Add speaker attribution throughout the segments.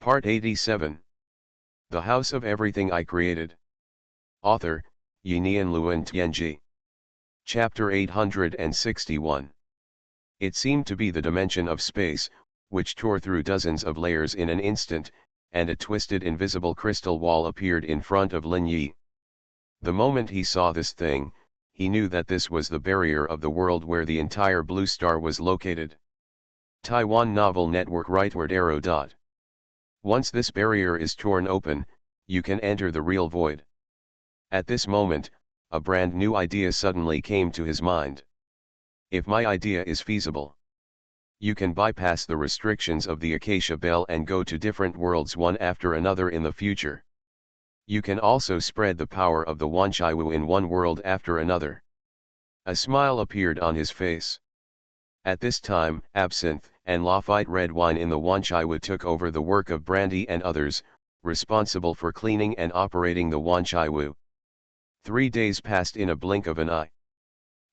Speaker 1: Part 87. The House of Everything I Created. Author, Yinian Luan Tianji. Chapter 861. It seemed to be the dimension of space, which tore through dozens of layers in an instant, and a twisted invisible crystal wall appeared in front of Lin Yi. The moment he saw this thing, he knew that this was the barrier of the world where the entire blue star was located. Taiwan Novel Network Rightward arrow. Once this barrier is torn open, you can enter the real void. At this moment, a brand new idea suddenly came to his mind. If my idea is feasible, you can bypass the restrictions of the Acacia Bell and go to different worlds one after another in the future. You can also spread the power of the Wanchaiwu in one world after another. A smile appeared on his face. At this time, absinthe and Lafite red wine in the Wanchaiwu took over the work of Brandy and others, responsible for cleaning and operating the Wanchaiwu. 3 days passed in a blink of an eye.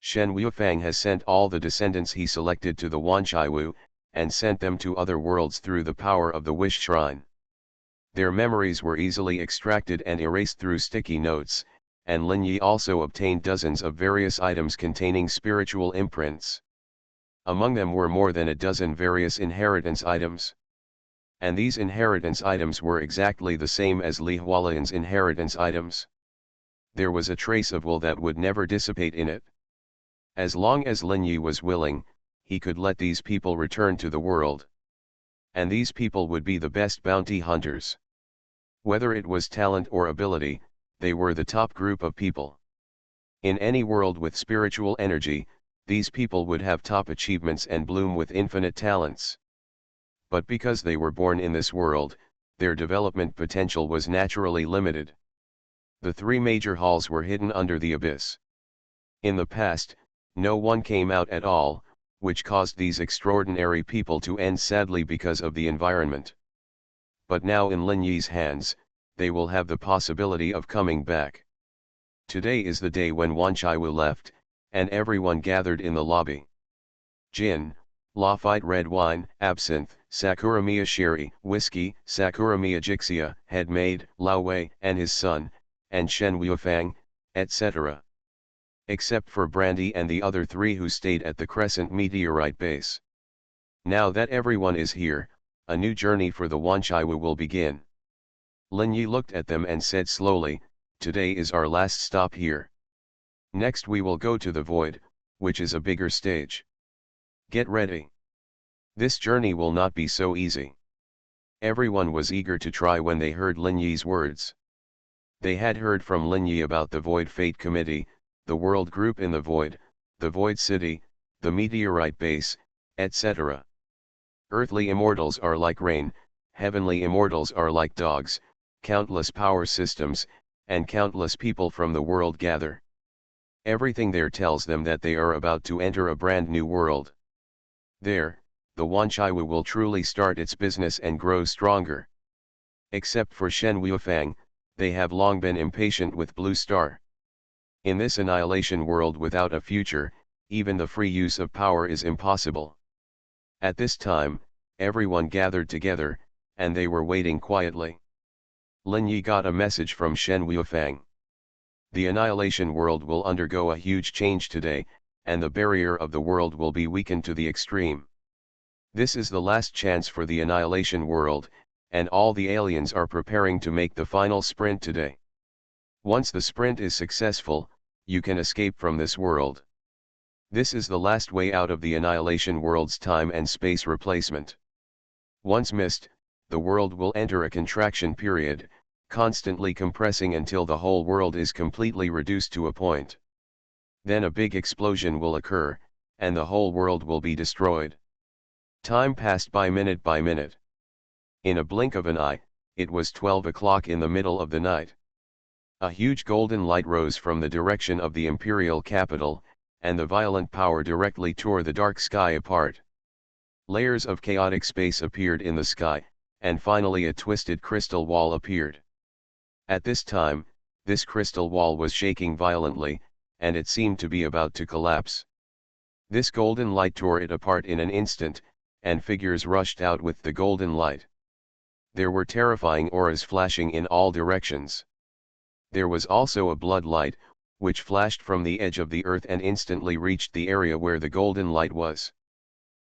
Speaker 1: Shen Wuifang has sent all the descendants he selected to the Wanchaiwu, and sent them to other worlds through the power of the Wish Shrine. Their memories were easily extracted and erased through sticky notes, and Lin Yi also obtained dozens of various items containing spiritual imprints. Among them were more than a dozen various inheritance items. And these inheritance items were exactly the same as Li Hualian's inheritance items. There was a trace of will that would never dissipate in it. As long as Lin Yi was willing, he could let these people return to the world. And these people would be the best bounty hunters. Whether it was talent or ability, they were the top group of people. In any world with spiritual energy, these people would have top achievements and bloom with infinite talents. But because they were born in this world, their development potential was naturally limited. The 3 major halls were hidden under the abyss. In the past, no one came out at all, which caused these extraordinary people to end sadly because of the environment. But now in Lin Yi's hands, they will have the possibility of coming back. Today is the day when Wanchaiwu left, and everyone gathered in the lobby. Gin, Lafite red wine, absinthe, Sakuramiya sherry, whiskey, Sakuramiya jixia, head maid, Lao Wei and his son, and Shen Wuifang, etc. Except for Brandy and the other 3 who stayed at the Crescent meteorite base. Now that everyone is here, a new journey for the Wanchaiwu will begin. Lin Yi looked at them and said slowly, "Today is our last stop here. Next we will go to the void, which is a bigger stage. Get ready. This journey will not be so easy." Everyone was eager to try when they heard Lin Yi's words. They had heard from Lin Yi about the Void Fate Committee, the World Group in the Void, the Void City, the Meteorite Base, etc. Earthly immortals are like rain, heavenly immortals are like dogs, countless power systems, and countless people from the world gather. Everything there tells them that they are about to enter a brand new world. There, the Wanchaiwu will truly start its business and grow stronger. Except for Shen Wuifang, they have long been impatient with Blue Star. In this annihilation world without a future, even the free use of power is impossible. At this time, everyone gathered together, and they were waiting quietly. Lin Yi got a message from Shen Wuifang. The annihilation world will undergo a huge change today, and the barrier of the world will be weakened to the extreme. This is the last chance for the annihilation world, and all the aliens are preparing to make the final sprint today. Once the sprint is successful, you can escape from this world. This is the last way out of the annihilation world's time and space replacement. Once missed, the world will enter a contraction period, constantly compressing until the whole world is completely reduced to a point. Then a big explosion will occur, and the whole world will be destroyed. Time passed by minute by minute. In a blink of an eye, it was 12 o'clock in the middle of the night. A huge golden light rose from the direction of the imperial capital, and the violent power directly tore the dark sky apart. Layers of chaotic space appeared in the sky, and finally a twisted crystal wall appeared. At this time, this crystal wall was shaking violently, and it seemed to be about to collapse. This golden light tore it apart in an instant, and figures rushed out with the golden light. There were terrifying auras flashing in all directions. There was also a blood light, which flashed from the edge of the earth and instantly reached the area where the golden light was.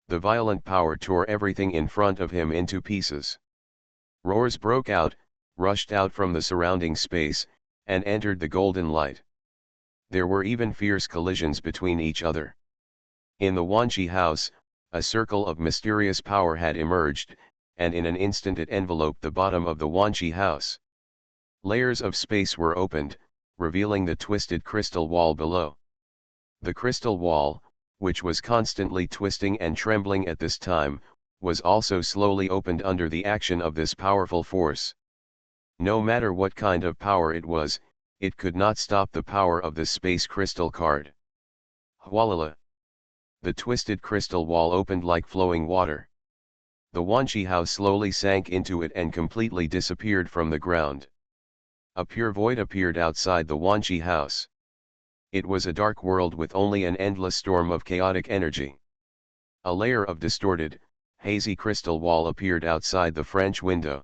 Speaker 1: The violent power tore everything in front of him into pieces. Roars broke out, rushed out from the surrounding space, and entered the golden light. There were even fierce collisions between each other. In the Wanqi house, a circle of mysterious power had emerged, and in an instant it enveloped the bottom of the Wanqi house. Layers of space were opened, revealing the twisted crystal wall below. The crystal wall, which was constantly twisting and trembling at this time, was also slowly opened under the action of this powerful force. No matter what kind of power it was, it could not stop the power of the space crystal card. Hualala! The twisted crystal wall opened like flowing water. The Wanqi house slowly sank into it and completely disappeared from the ground. A pure void appeared outside the Wanqi house. It was a dark world with only an endless storm of chaotic energy. A layer of distorted, hazy crystal wall appeared outside the French window.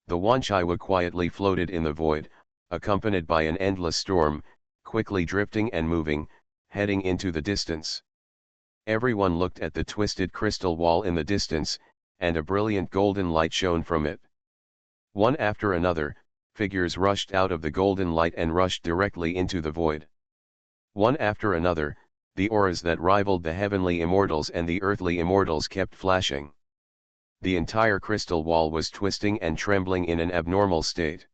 Speaker 1: The Wanqiwa quietly floated in the void, accompanied by an endless storm, quickly drifting and moving, heading into the distance. Everyone looked at the twisted crystal wall in the distance, and a brilliant golden light shone from it. One after another, figures rushed out of the golden light and rushed directly into the void. One after another, the auras that rivaled the heavenly immortals and the earthly immortals kept flashing. The entire crystal wall was twisting and trembling in an abnormal state.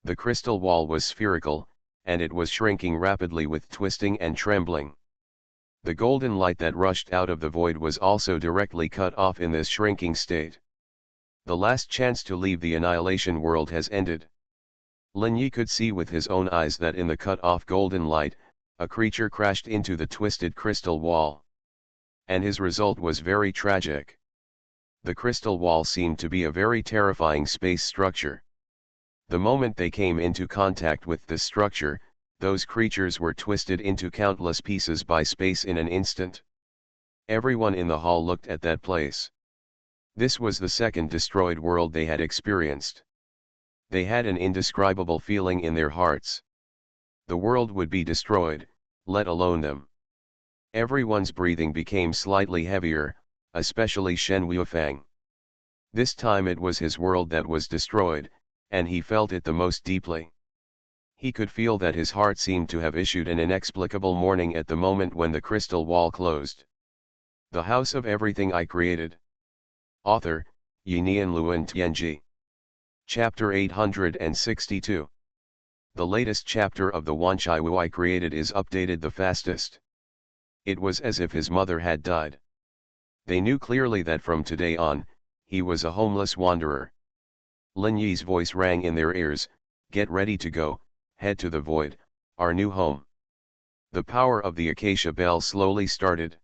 Speaker 1: The crystal wall was spherical, and it was shrinking rapidly with twisting and trembling. The golden light that rushed out of the void was also directly cut off in this shrinking state. The last chance to leave the annihilation world has ended. Lin Yi could see with his own eyes that in the cut-off golden light, a creature crashed into the twisted crystal wall. And his result was very tragic. The crystal wall seemed to be a very terrifying space structure. The moment they came into contact with this structure, those creatures were twisted into countless pieces by space in an instant. Everyone in the hall looked at that place. This was the second destroyed world they had experienced. They had an indescribable feeling in their hearts. The world would be destroyed, let alone them. Everyone's breathing became slightly heavier, especially Shen Wuifang. This time it was his world that was destroyed, and he felt it the most deeply. He could feel that his heart seemed to have issued an inexplicable mourning at the moment when the crystal wall closed. The House of Everything I Created. Author, Yinian Luan Tianji. Chapter 862. The latest chapter of the Wanqiwu I Created is updated the fastest. It was as if his mother had died. They knew clearly that from today on, he was a homeless wanderer. Lin Yi's voice rang in their ears, "Get ready to go, head to the void, our new home." The power of the acacia bell slowly started.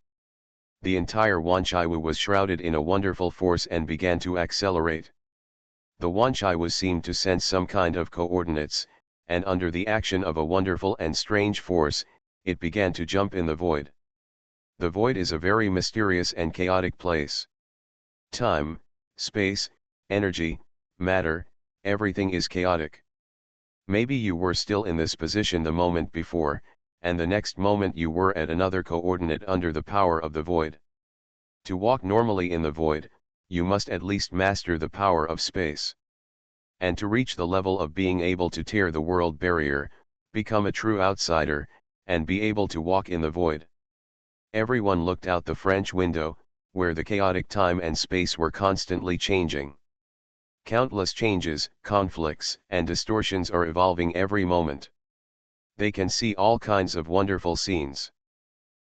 Speaker 1: The entire Wanqiwu was shrouded in a wonderful force and began to accelerate. The Wanqiwu seemed to sense some kind of coordinates, and under the action of a wonderful and strange force, it began to jump in the void. The void is a very mysterious and chaotic place. Time, space, energy, matter, everything is chaotic. Maybe you were still in this position the moment before, and the next moment you were at another coordinate under the power of the void. To walk normally in the void, you must at least master the power of space. And to reach the level of being able to tear the world barrier, become a true outsider, and be able to walk in the void. Everyone looked out the French window, where the chaotic time and space were constantly changing. Countless changes, conflicts, and distortions are evolving every moment. They can see all kinds of wonderful scenes.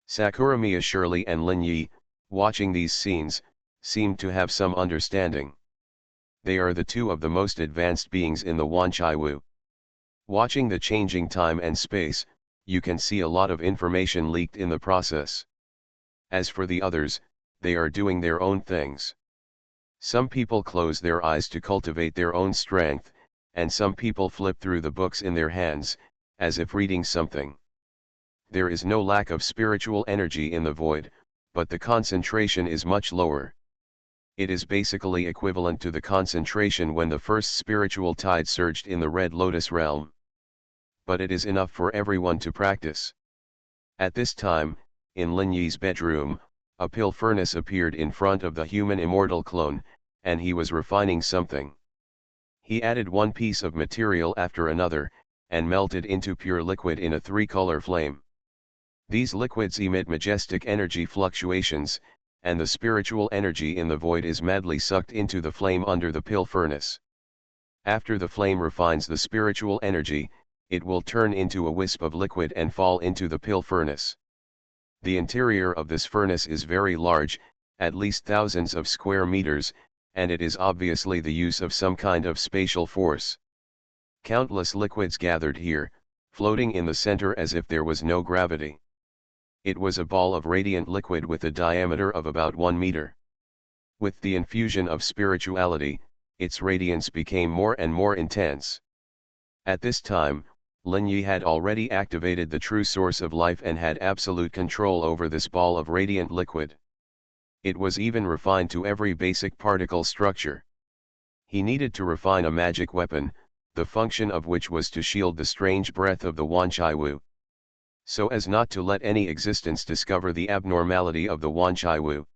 Speaker 1: Sakuramiya Shirley and Lin Yi, watching these scenes, seemed to have some understanding. They are the two of the most advanced beings in the Wanqiwu. Watching the changing time and space, you can see a lot of information leaked in the process. As for the others, they are doing their own things. Some people close their eyes to cultivate their own strength, and some people flip through the books in their hands, as if reading something. There is no lack of spiritual energy in the void, but the concentration is much lower. It is basically equivalent to the concentration when the first spiritual tide surged in the Red Lotus realm. But it is enough for everyone to practice. At this time, in Lin Yi's bedroom, a pill furnace appeared in front of the human immortal clone, and he was refining something. He added one piece of material after another, and melted into pure liquid in a three-color flame. These liquids emit majestic energy fluctuations, and the spiritual energy in the void is madly sucked into the flame under the pill furnace. After the flame refines the spiritual energy, it will turn into a wisp of liquid and fall into the pill furnace. The interior of this furnace is very large, at least thousands of square meters, and it is obviously the use of some kind of spatial force. Countless liquids gathered here, floating in the center as if there was no gravity. It was a ball of radiant liquid with a diameter of about 1 meter. With the infusion of spirituality, its radiance became more and more intense. At this time, Lin Yi had already activated the true source of life and had absolute control over this ball of radiant liquid. It was even refined to every basic particle structure. He needed to refine a magic weapon, the function of which was to shield the strange breath of the Wanchai Wu, so as not to let any existence discover the abnormality of the Wanchai Wu.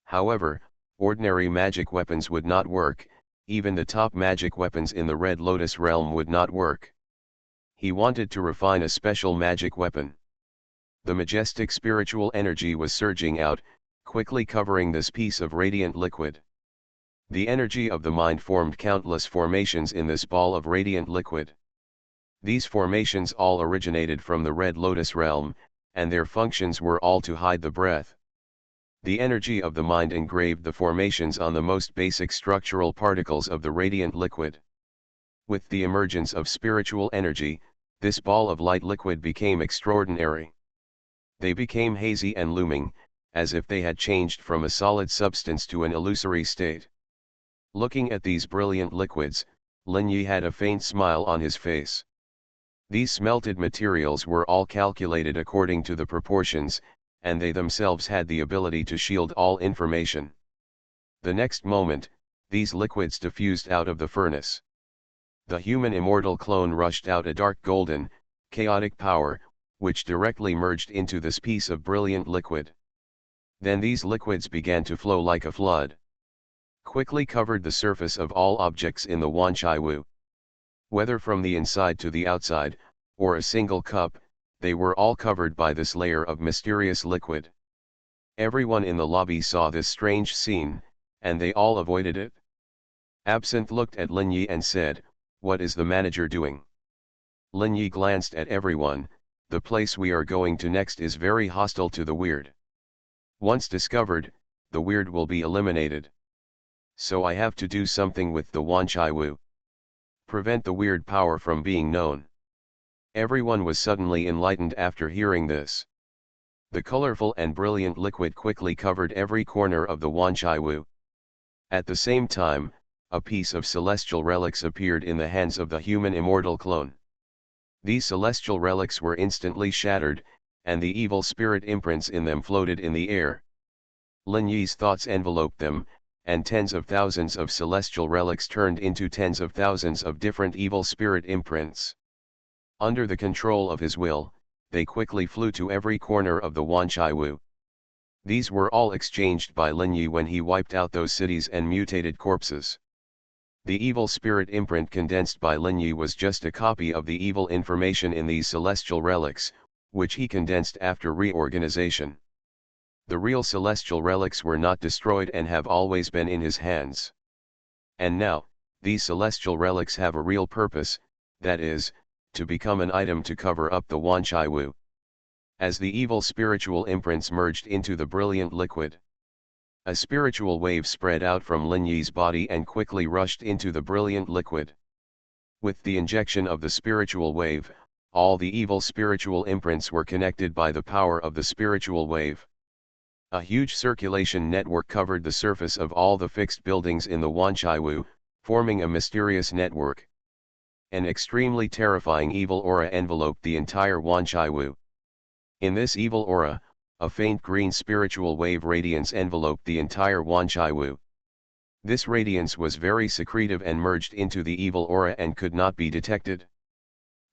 Speaker 1: However, ordinary magic weapons would not work, even the top magic weapons in the Red Lotus realm would not work. He wanted to refine a special magic weapon. The majestic spiritual energy was surging out, quickly covering this piece of radiant liquid. The energy of the mind formed countless formations in this ball of radiant liquid. These formations all originated from the Red Lotus realm, and their functions were all to hide the breath. The energy of the mind engraved the formations on the most basic structural particles of the radiant liquid. With the emergence of spiritual energy, this ball of light liquid became extraordinary. They became hazy and looming, as if they had changed from a solid substance to an illusory state. Looking at these brilliant liquids, Lin Yi had a faint smile on his face. These smelted materials were all calculated according to the proportions, and they themselves had the ability to shield all information. The next moment, these liquids diffused out of the furnace. The human immortal clone rushed out a dark golden, chaotic power, which directly merged into this piece of brilliant liquid. Then these liquids began to flow like a flood. Quickly covered the surface of all objects in the Wanchai Wu. Whether from the inside to the outside, or a single cup, they were all covered by this layer of mysterious liquid. Everyone in the lobby saw this strange scene, and they all avoided it. Absinthe looked at Lin Yi and said, "What is the manager doing?" Lin Yi glanced at everyone. "The place we are going to next is very hostile to the weird. Once discovered, the weird will be eliminated. So I have to do something with the Wanchai Wu. Prevent the weird power from being known." Everyone was suddenly enlightened after hearing this. The colorful and brilliant liquid quickly covered every corner of the Wanchai Wu. At the same time, a piece of celestial relics appeared in the hands of the human immortal clone. These celestial relics were instantly shattered, and the evil spirit imprints in them floated in the air. Lin Yi's thoughts enveloped them, and tens of thousands of celestial relics turned into tens of thousands of different evil spirit imprints. Under the control of his will, they quickly flew to every corner of the Wanchai Wu. These were all exchanged by Lin Yi when he wiped out those cities and mutated corpses. The evil spirit imprint condensed by Lin Yi was just a copy of the evil information in these celestial relics, which he condensed after reorganization. The real celestial relics were not destroyed and have always been in his hands. And now, these celestial relics have a real purpose, that is, to become an item to cover up the Wanchai Wu. As the evil spiritual imprints merged into the brilliant liquid, a spiritual wave spread out from Lin Yi's body and quickly rushed into the brilliant liquid. With the injection of the spiritual wave, all the evil spiritual imprints were connected by the power of the spiritual wave. A huge circulation network covered the surface of all the fixed buildings in the Wanchai Wu, forming a mysterious network. An extremely terrifying evil aura enveloped the entire Wanchai Wu. In this evil aura, a faint green spiritual wave radiance enveloped the entire Wanchai Wu. This radiance was very secretive and merged into the evil aura and could not be detected.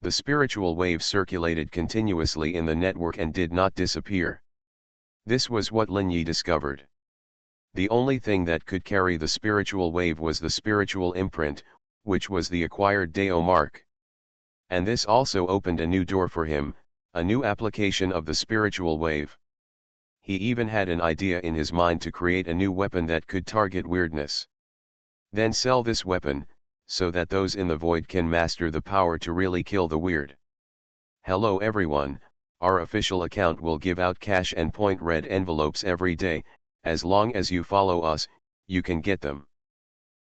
Speaker 1: The spiritual wave circulated continuously in the network and did not disappear. This was what Lin Yi discovered. The only thing that could carry the spiritual wave was the spiritual imprint, which was the acquired Dao mark. And this also opened a new door for him, a new application of the spiritual wave. He even had an idea in his mind to create a new weapon that could target weirdness. Then sell this weapon, so that those in the void can master the power to really kill the weird. Hello everyone, our official account will give out cash and point red envelopes every day. As long as you follow us, you can get them.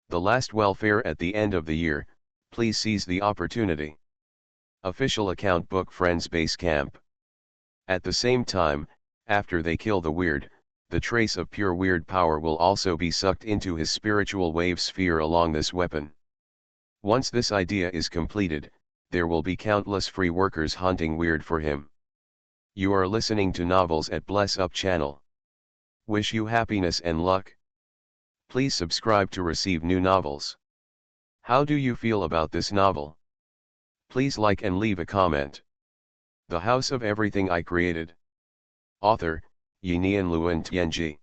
Speaker 1: The last welfare at the end of the year, please seize the opportunity. Official account book Friends Base Camp. At the same time, after they kill the weird, the trace of pure weird power will also be sucked into his spiritual wave sphere along this weapon. Once this idea is completed, there will be countless free workers hunting weird for him. You are listening to Novels at Bless Up channel. Wish you happiness and luck. Please subscribe to receive new novels. How do you feel about this novel? Please like and leave a comment. The House of Everything I Created. Author, Yinian Luan Tianji.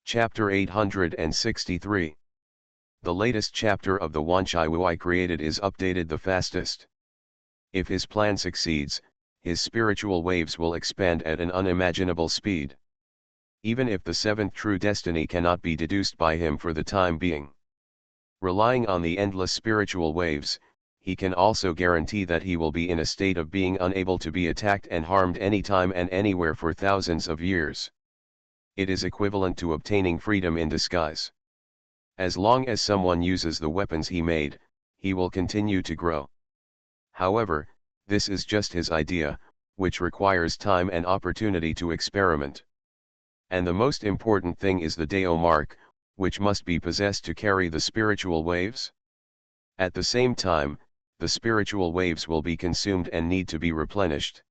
Speaker 1: Chapter 863. The latest chapter of the Wanchai Wu I Created is updated the fastest. If his plan succeeds, his spiritual waves will expand at an unimaginable speed. Even if the seventh true destiny cannot be deduced by him for the time being. Relying on the endless spiritual waves, he can also guarantee that he will be in a state of being unable to be attacked and harmed anytime and anywhere for thousands of years. It is equivalent to obtaining freedom in disguise. As long as someone uses the weapons he made, he will continue to grow. However, this is just his idea, which requires time and opportunity to experiment. And the most important thing is the Dao mark, which must be possessed to carry the spiritual waves. At the same time, the spiritual waves will be consumed and need to be replenished.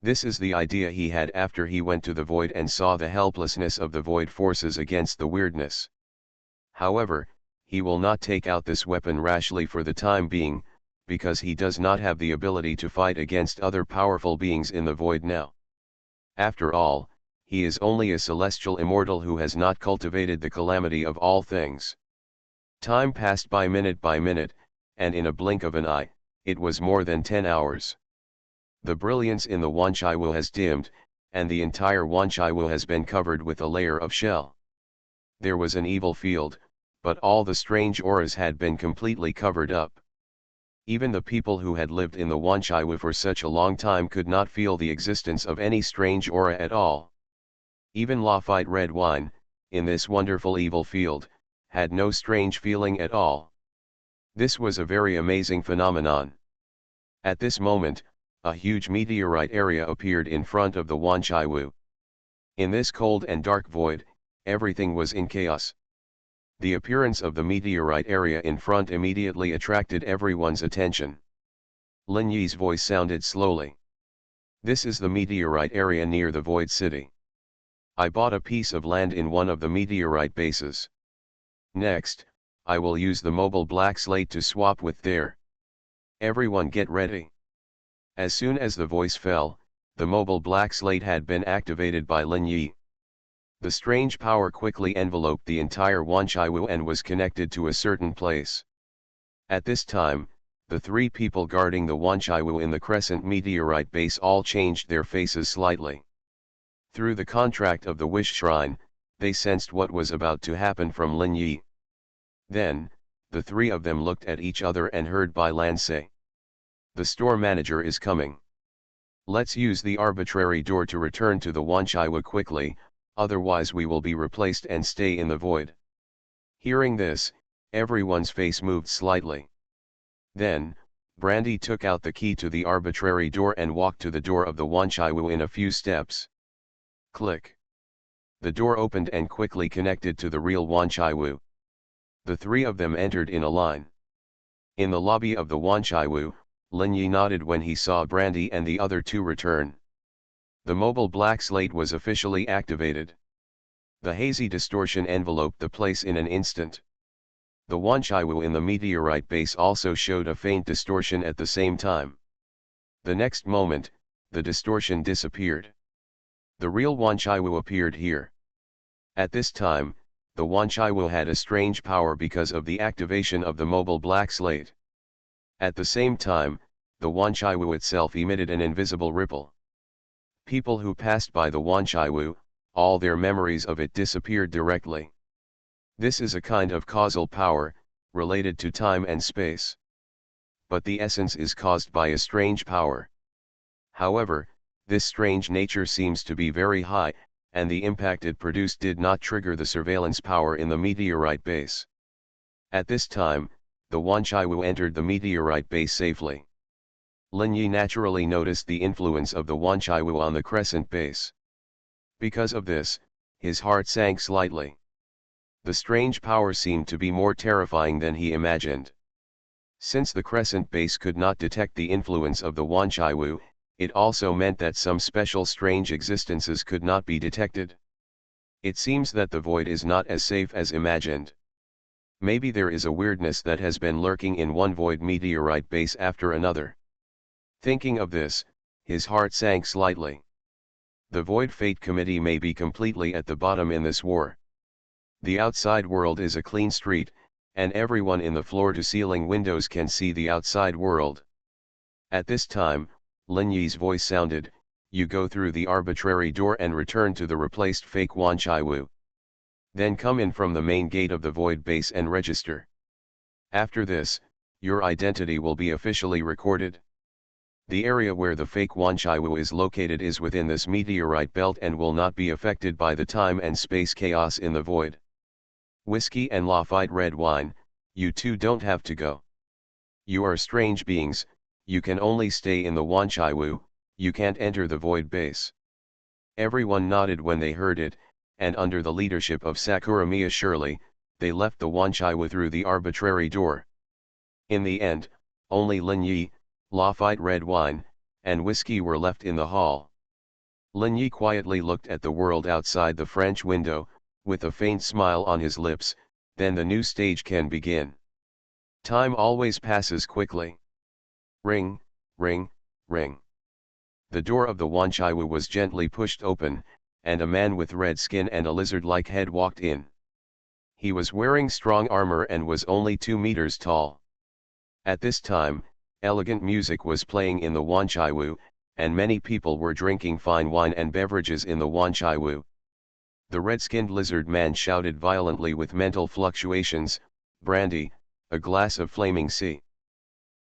Speaker 1: This is the idea he had after he went to the void and saw the helplessness of the void forces against the weirdness. However, he will not take out this weapon rashly for the time being, because he does not have the ability to fight against other powerful beings in the void now. After all, he is only a celestial immortal who has not cultivated the calamity of all things. Time passed by minute, and in a blink of an eye, it was more than 10 hours. The brilliance in the Wanchai Wu has dimmed, and the entire Wanchai Wu has been covered with a layer of shell. There was an evil field, but all the strange auras had been completely covered up. Even the people who had lived in the Wanchai Wu for such a long time could not feel the existence of any strange aura at all. Even Lafitte red wine, in this wonderful evil field, had no strange feeling at all. This was a very amazing phenomenon. At this moment, a huge meteorite area appeared in front of the Wanchai Wu. In this cold and dark void, everything was in chaos. The appearance of the meteorite area in front immediately attracted everyone's attention. Lin Yi's voice sounded slowly. This is the meteorite area near the Void City. I bought a piece of land in one of the meteorite bases. Next, I will use the mobile black slate to swap with there. Everyone get ready. As soon as the voice fell, the mobile black slate had been activated by Lin Yi. The strange power quickly enveloped the entire Wanchai Wu and was connected to a certain place. At this time, the three people guarding the Wanchai Wu in the Crescent meteorite base all changed their faces slightly. Through the contract of the Wish Shrine, they sensed what was about to happen from Lin Yi. Then, the three of them looked at each other and heard Bai Lan say, "The store manager is coming. Let's use the arbitrary door to return to the Wanchai Wu quickly, otherwise we will be replaced and stay in the void." Hearing this, everyone's face moved slightly. Then, Brandy took out the key to the arbitrary door and walked to the door of the Wanchai Wu in a few steps. Click. The door opened and quickly connected to the real Wanchai Wu. The three of them entered in a line. In the lobby of the Wanchai Wu, Lin Yi nodded when he saw Brandy and the other two return. The mobile black slate was officially activated. The hazy distortion enveloped the place in an instant. The Xuanhuan in the meteorite base also showed a faint distortion at the same time. The next moment, the distortion disappeared. The real Xuanhuan appeared here. At this time, the Xuanhuan had a strange power because of the activation of the mobile black slate. At the same time, the Xuanhuan itself emitted an invisible ripple. People who passed by the Xuanhuan, all their memories of it disappeared directly. This is a kind of causal power, related to time and space. But the essence is caused by a strange power. However, this strange nature seems to be very high, and the impact it produced did not trigger the surveillance power in the meteorite base. At this time, the Xuanhuan entered the meteorite base safely. Lin Yi naturally noticed the influence of the Xuanhuan on the crescent base. Because of this, his heart sank slightly. The strange power seemed to be more terrifying than he imagined. Since the crescent base could not detect the influence of the Xuanhuan, it also meant that some special strange existences could not be detected. It seems that the void is not as safe as imagined. Maybe there is a weirdness that has been lurking in one void meteorite base after another. Thinking of this, his heart sank slightly. The Void Fate Committee may be completely at the bottom in this war. The outside world is a clean street, and everyone in the floor-to-ceiling windows can see the outside world. At this time, Lin Yi's voice sounded, "You go through the arbitrary door and return to the replaced fake Xuanhuan. Then come in from the main gate of the void base and register. After this, your identity will be officially recorded. The area where the fake Xuanhuan is located is within this meteorite belt and will not be affected by the time and space chaos in the void. Whiskey and Lafite red wine, you two don't have to go. You are strange beings, you can only stay in the Xuanhuan, you can't enter the void base." Everyone nodded when they heard it, and under the leadership of Sakuramiya Shirley, they left the Xuanhuan through the arbitrary door. In the end, only Lin Yi, Lafite red wine, and whiskey were left in the hall. Lin Yi quietly looked at the world outside the French window, with a faint smile on his lips. Then the new stage can begin. Time always passes quickly. Ring, ring, ring. The door of the Xuanhuan was gently pushed open, and a man with red skin and a lizard-like head walked in. He was wearing strong armor and was only 2 meters tall. At this time, elegant music was playing in the Xuanhuan, and many people were drinking fine wine and beverages in the Xuanhuan. The red-skinned lizard man shouted violently with mental fluctuations, "Brandy, a glass of flaming sea."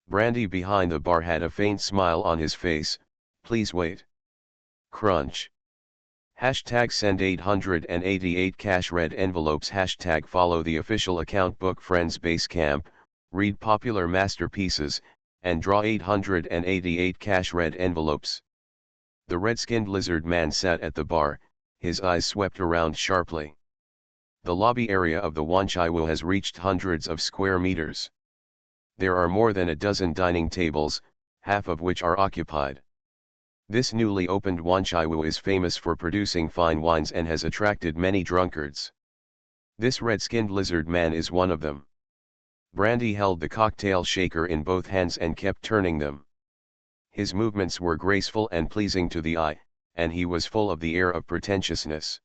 Speaker 1: Brandy behind the bar had a faint smile on his face, "Please wait." Crunch. Hashtag send 888 cash red envelopes. Hashtag follow the official account. Book Friends Base Camp, read popular masterpieces, and draw 888 cash red envelopes. The red-skinned lizard man sat at the bar, his eyes swept around sharply. The lobby area of the Xuanhuan has reached hundreds of square meters. There are more than a dozen dining tables, half of which are occupied. This newly opened Xuanhuan is famous for producing fine wines and has attracted many drunkards. This red-skinned lizard man is one of them. Brandy held the cocktail shaker in both hands and kept turning them. His movements were graceful and pleasing to the eye, and he was full of the air of pretentiousness.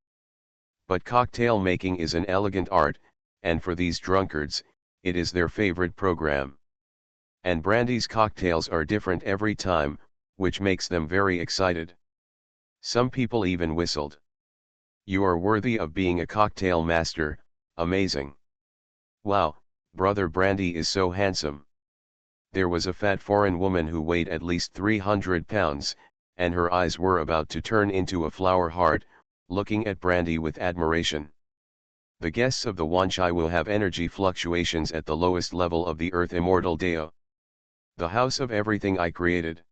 Speaker 1: But cocktail making is an elegant art, and for these drunkards, it is their favorite program. And Brandy's cocktails are different every time, which makes them very excited. Some people even whistled. "You are worthy of being a cocktail master, amazing. Wow, brother Brandy is so handsome." There was a fat foreign woman who weighed at least 300 pounds, and her eyes were about to turn into a flower heart, looking at Brandy with admiration. The guests of the Xuanhuan have energy fluctuations at the lowest level of the earth. Immortal Deo. The House of Everything I Created.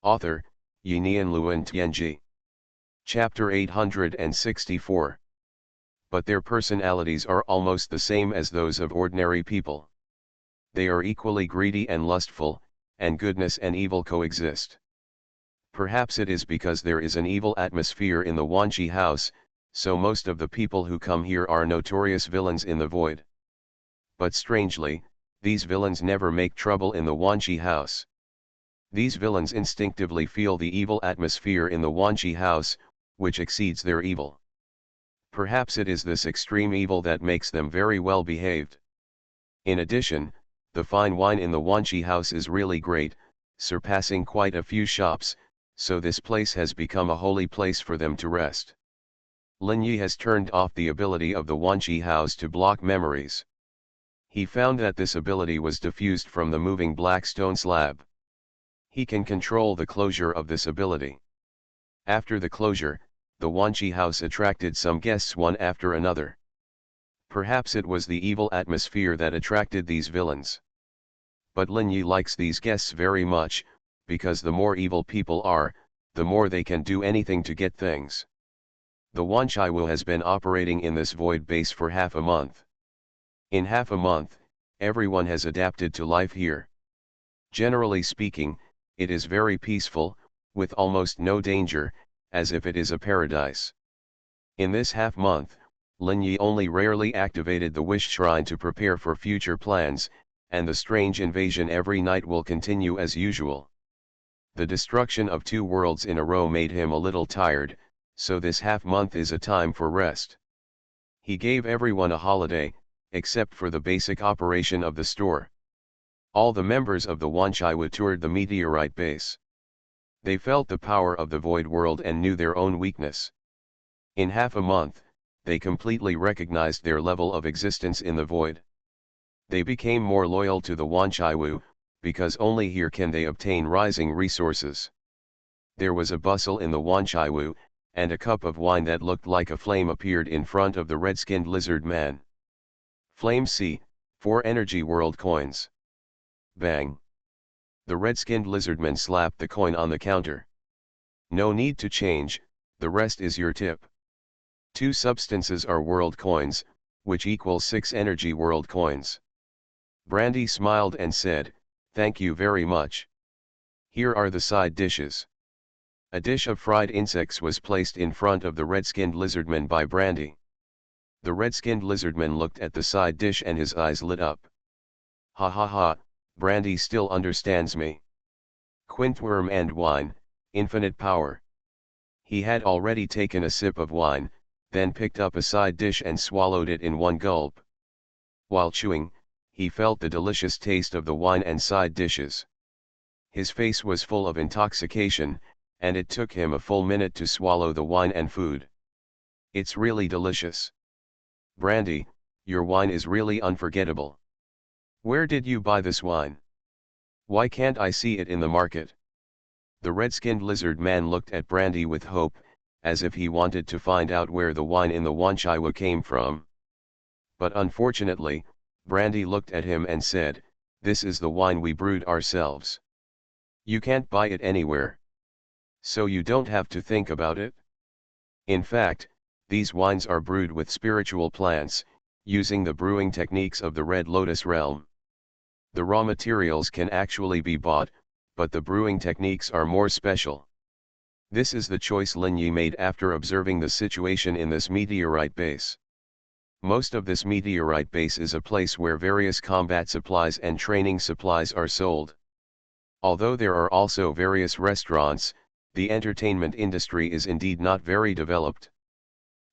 Speaker 1: Author, Yinian Luan Tianji. Chapter 864. But their personalities are almost the same as those of ordinary people. They are equally greedy and lustful, and goodness and evil coexist. Perhaps it is because there is an evil atmosphere in the Wanchi house, so most of the people who come here are notorious villains in the void. But strangely, these villains never make trouble in the Wanchi house. These villains instinctively feel the evil atmosphere in the Wanchi house, which exceeds their evil. Perhaps it is this extreme evil that makes them very well behaved. In addition, the fine wine in the Wanchi house is really great, surpassing quite a few shops, so this place has become a holy place for them to rest. Lin Yi has turned off the ability of the Wanchi house to block memories. He found that this ability was diffused from the moving black stone slab. He can control the closure of this ability. After the closure, the Wanchi house attracted some guests one after another. Perhaps it was the evil atmosphere that attracted these villains. But Lin Yi likes these guests very much, because the more evil people are, the more they can do anything to get things. The Wanchaiwu has been operating in this void base for half a month. In half a month, everyone has adapted to life here. Generally speaking, it is very peaceful, with almost no danger, as if it is a paradise. In this half month, Lin Yi only rarely activated the wish shrine to prepare for future plans, and the strange invasion every night will continue as usual. The destruction of 2 worlds in a row made him a little tired, so this half month is a time for rest. He gave everyone a holiday, except for the basic operation of the store. All the members of the Wanchaiwu toured the meteorite base. They felt the power of the void world and knew their own weakness. In half a month, they completely recognized their level of existence in the void. They became more loyal to the Wanchaiwu, because only here can they obtain rising resources. There was a bustle in the Wanchaiwu, and a cup of wine that looked like a flame appeared in front of the red-skinned lizard man. Flame C, 4 energy world coins. Bang! The red-skinned lizardman slapped the coin on the counter. No need to change, the rest is your tip. 2 substances are world coins, which equals 6 energy world coins. Brandy smiled and said, "Thank you very much. Here are the side dishes." A dish of fried insects was placed in front of the red-skinned lizardman by Brandy. The red-skinned lizardman looked at the side dish and his eyes lit up. "Ha ha ha, Brandy still understands me. Quintworm and wine, infinite power." He had already taken a sip of wine, then picked up a side dish and swallowed it in one gulp. While chewing, he felt the delicious taste of the wine and side dishes. His face was full of intoxication, and it took him a full minute to swallow the wine and food. "It's really delicious. Brandy, your wine is really unforgettable. Where did you buy this wine? Why can't I see it in the market?" The red-skinned lizard man looked at Brandy with hope, as if he wanted to find out where the wine in the Wanchaiwu came from. But unfortunately, Brandy looked at him and said, "This is the wine we brewed ourselves. You can't buy it anywhere. So you don't have to think about it. In fact, these wines are brewed with spiritual plants, using the brewing techniques of the Red Lotus realm. The raw materials can actually be bought, but the brewing techniques are more special." This is the choice Lin Yi made after observing the situation in this meteorite base. Most of this meteorite base is a place where various combat supplies and training supplies are sold. Although there are also various restaurants, the entertainment industry is indeed not very developed.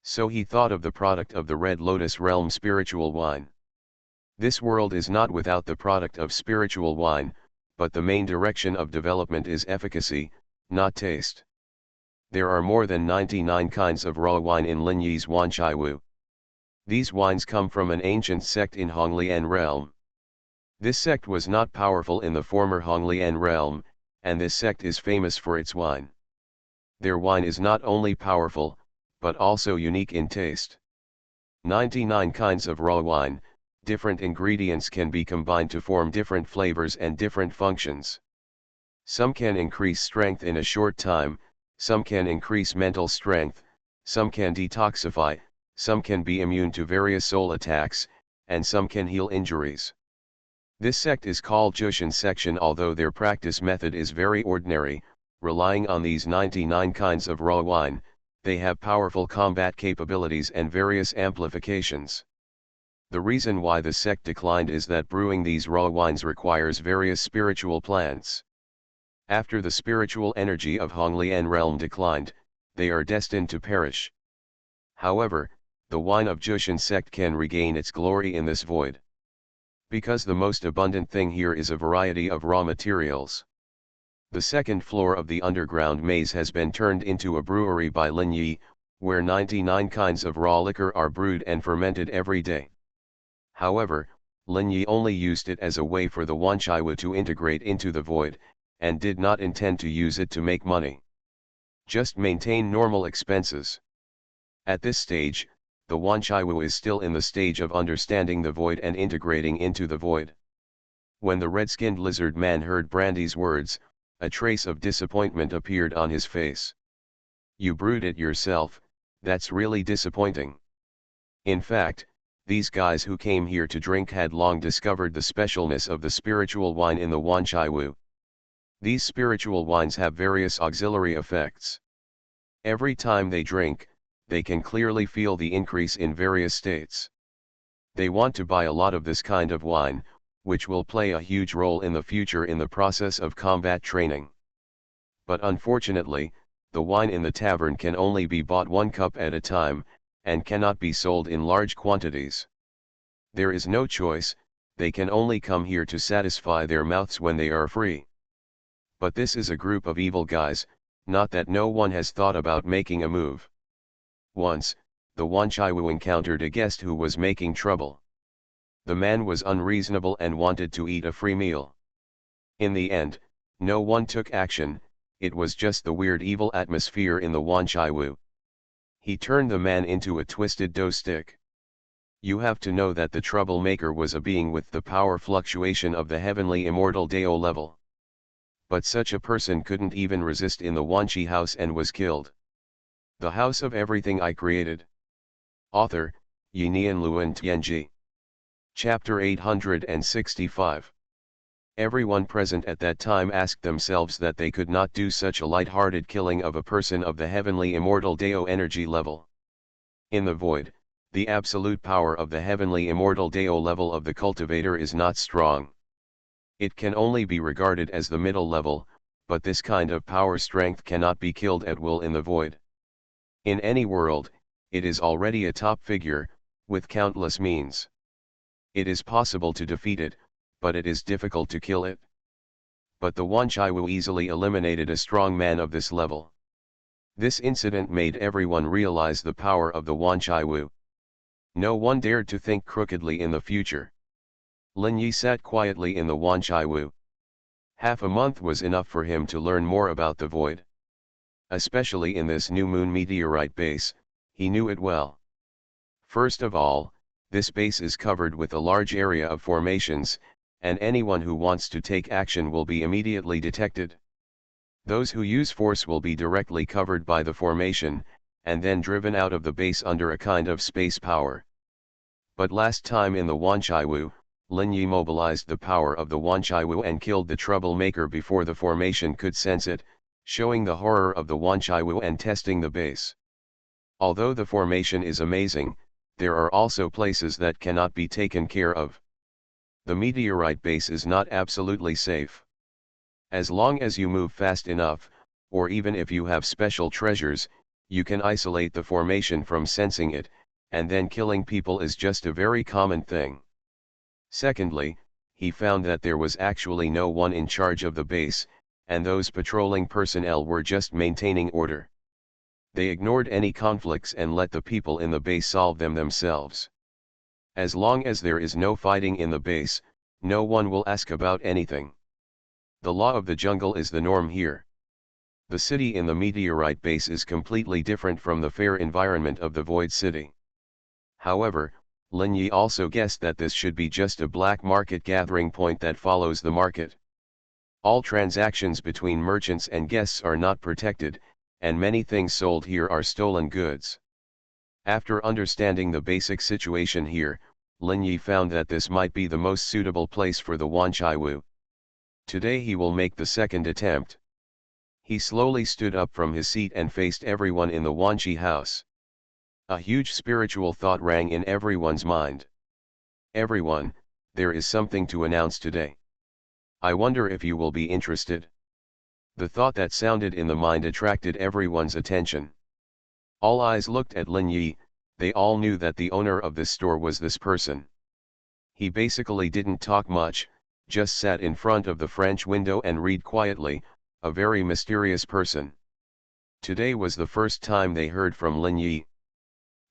Speaker 1: So he thought of the product of the Red Lotus realm, spiritual wine. This world is not without the product of spiritual wine, but the main direction of development is efficacy, not taste. There are more than 99 kinds of raw wine in Lin Yi's Wanchaiwu. These wines come from an ancient sect in Honglian realm. This sect was not powerful in the former Honglian realm, and this sect is famous for its wine. Their wine is not only powerful, but also unique in taste. 99 kinds of raw wine, different ingredients can be combined to form different flavors and different functions. Some can increase strength in a short time, some can increase mental strength, some can detoxify, some can be immune to various soul attacks, and some can heal injuries. This sect is called Jushin section, although their practice method is very ordinary, relying on these 99 kinds of raw wine. They have powerful combat capabilities and various amplifications. The reason why the sect declined is that brewing these raw wines requires various spiritual plants. After the spiritual energy of Honglian realm declined, they are destined to perish. However, the wine of Jushin sect can regain its glory in this void. Because the most abundant thing here is a variety of raw materials. The second floor of the underground maze has been turned into a brewery by Lin Yi, where 99 kinds of raw liquor are brewed and fermented every day. However, Lin Yi only used it as a way for the Wanchaiwu to integrate into the void, and did not intend to use it to make money. Just maintain normal expenses. At this stage, the Wanchaiwu is still in the stage of understanding the void and integrating into the void. When the red-skinned lizard man heard Brandy's words, a trace of disappointment appeared on his face. You brewed it yourself, that's really disappointing. In fact, these guys who came here to drink had long discovered the specialness of the spiritual wine in the Wanchaiwu. These spiritual wines have various auxiliary effects. Every time they drink, they can clearly feel the increase in various states. They want to buy a lot of this kind of wine, which will play a huge role in the future in the process of combat training. But unfortunately, the wine in the tavern can only be bought 1 cup at a time, and cannot be sold in large quantities. There is no choice, they can only come here to satisfy their mouths when they are free. But this is a group of evil guys, not that no one has thought about making a move. Once, the Wanchaiwu encountered a guest who was making trouble. The man was unreasonable and wanted to eat a free meal. In the end, no one took action, it was just the weird evil atmosphere in the Wanchaiwu. He turned the man into a twisted dough stick. You have to know that the troublemaker was a being with the power fluctuation of the heavenly immortal Dao level. But such a person couldn't even resist in the Wanchi house and was killed. The House of Everything I Created. Author, Yinian Luan Tianji. Chapter 865. Everyone present at that time asked themselves that they could not do such a light-hearted killing of a person of the heavenly immortal Dao energy level. In the void, the absolute power of the heavenly immortal Dao level of the cultivator is not strong. It can only be regarded as the middle level, but this kind of power strength cannot be killed at will in the void. In any world, it is already a top figure, with countless means. It is possible to defeat it, but it is difficult to kill it. But the Wanchaiwu easily eliminated a strong man of this level. This incident made everyone realize the power of the Wanchaiwu. No one dared to think crookedly in the future. Lin Yi sat quietly in the Wanchaiwu. Half a month was enough for him to learn more about the void. Especially in this new moon meteorite base, he knew it well. First of all, this base is covered with a large area of formations, and anyone who wants to take action will be immediately detected. Those who use force will be directly covered by the formation, and then driven out of the base under a kind of space power. But last time in the Wanchaiwu, Lin Yi mobilized the power of the Wanchaiwu and killed the troublemaker before the formation could sense it, showing the horror of the Wanchaiwu and testing the base. Although the formation is amazing, there are also places that cannot be taken care of. The meteorite base is not absolutely safe. As long as you move fast enough, or even if you have special treasures, you can isolate the formation from sensing it, and then killing people is just a very common thing. Secondly, he found that there was actually no one in charge of the base, and those patrolling personnel were just maintaining order. They ignored any conflicts and let the people in the base solve them themselves. As long as there is no fighting in the base, no one will ask about anything. The law of the jungle is the norm here. The city in the meteorite base is completely different from the fair environment of the Void City. However, Lin Yi also guessed that this should be just a black market gathering point that follows the market. All transactions between merchants and guests are not protected, and many things sold here are stolen goods. After understanding the basic situation here, Lin Yi found that this might be the most suitable place for the Wanchaiwu. Today he will make the second attempt. He slowly stood up from his seat and faced everyone in the Wanchi house. A huge spiritual thought rang in everyone's mind. Everyone, there is something to announce today. I wonder if you will be interested. The thought that sounded in the mind attracted everyone's attention. All eyes looked at Lin Yi. They all knew that the owner of this store was this person. He basically didn't talk much, just sat in front of the French window and read quietly, a very mysterious person. Today was the first time they heard from Lin Yi.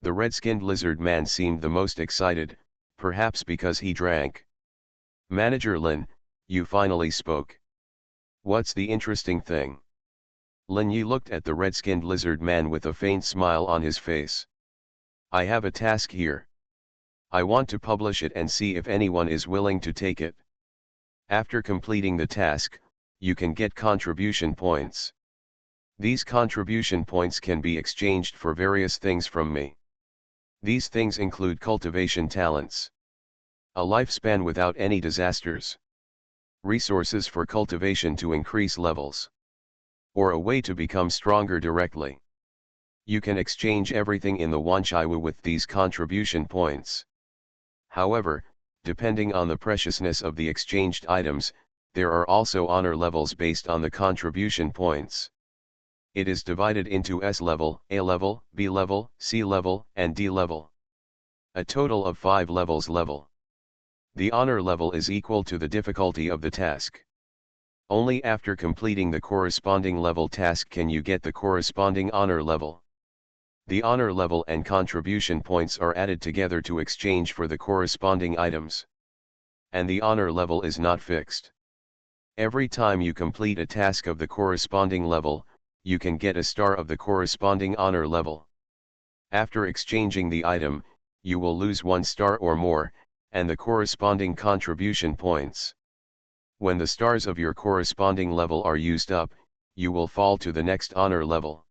Speaker 1: The red-skinned lizard man seemed the most excited, perhaps because he drank. "Manager Lin, you finally spoke. What's the interesting thing?" Lin Yi looked at the red-skinned lizard man with a faint smile on his face. "I have a task here. I want to publish it and see if anyone is willing to take it. After completing the task, you can get contribution points. These contribution points can be exchanged for various things from me. These things include cultivation talents, a lifespan without any disasters, resources for cultivation to increase levels, or a way to become stronger directly. You can exchange everything in the Wanchaiwu with these contribution points. However, depending on the preciousness of the exchanged items, there are also honor levels based on the contribution points. It is divided into S level, A level, B level, C level, and D level. A total of 5 levels level. The honor level is equal to the difficulty of the task. Only after completing the corresponding level task can you get the corresponding honor level. The honor level and contribution points are added together to exchange for the corresponding items. And the honor level is not fixed. Every time you complete a task of the corresponding level, you can get a star of the corresponding honor level. After exchanging the item, you will lose 1 star or more, and the corresponding contribution points. When the stars of your corresponding level are used up, you will fall to the next honor level.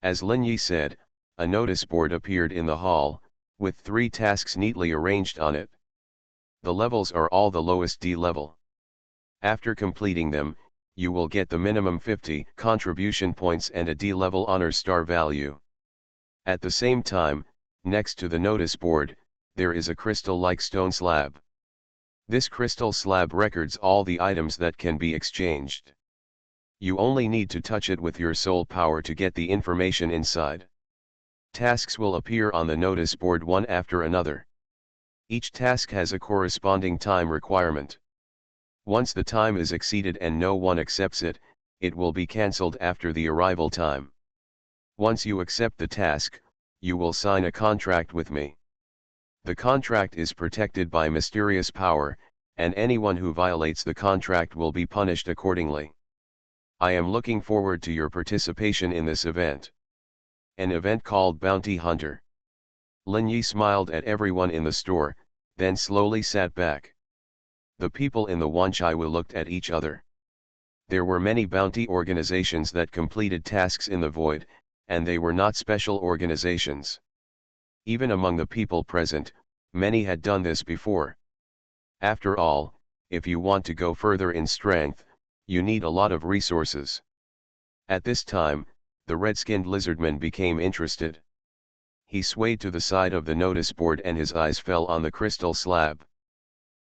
Speaker 1: As Lin Yi said, a notice board appeared in the hall, with 3 tasks neatly arranged on it. The levels are all the lowest D level. After completing them, you will get the minimum 50 contribution points and a D level honor star value. At the same time, next to the notice board, there is a crystal-like stone slab. This crystal slab records all the items that can be exchanged. You only need to touch it with your soul power to get the information inside. Tasks will appear on the notice board one after another. Each task has a corresponding time requirement. Once the time is exceeded and no one accepts it, it will be cancelled after the arrival time. Once you accept the task, you will sign a contract with me. The contract is protected by mysterious power, and anyone who violates the contract will be punished accordingly. I am looking forward to your participation in this event. An event called Bounty Hunter. Lin Yi smiled at everyone in the store, then slowly sat back. The people in the Wanchaiwu looked at each other. There were many bounty organizations that completed tasks in the void, and they were not special organizations. Even among the people present, many had done this before. After all, if you want to go further in strength, you need a lot of resources. At this time, the red-skinned lizardman became interested. He swayed to the side of the notice board and his eyes fell on the crystal slab.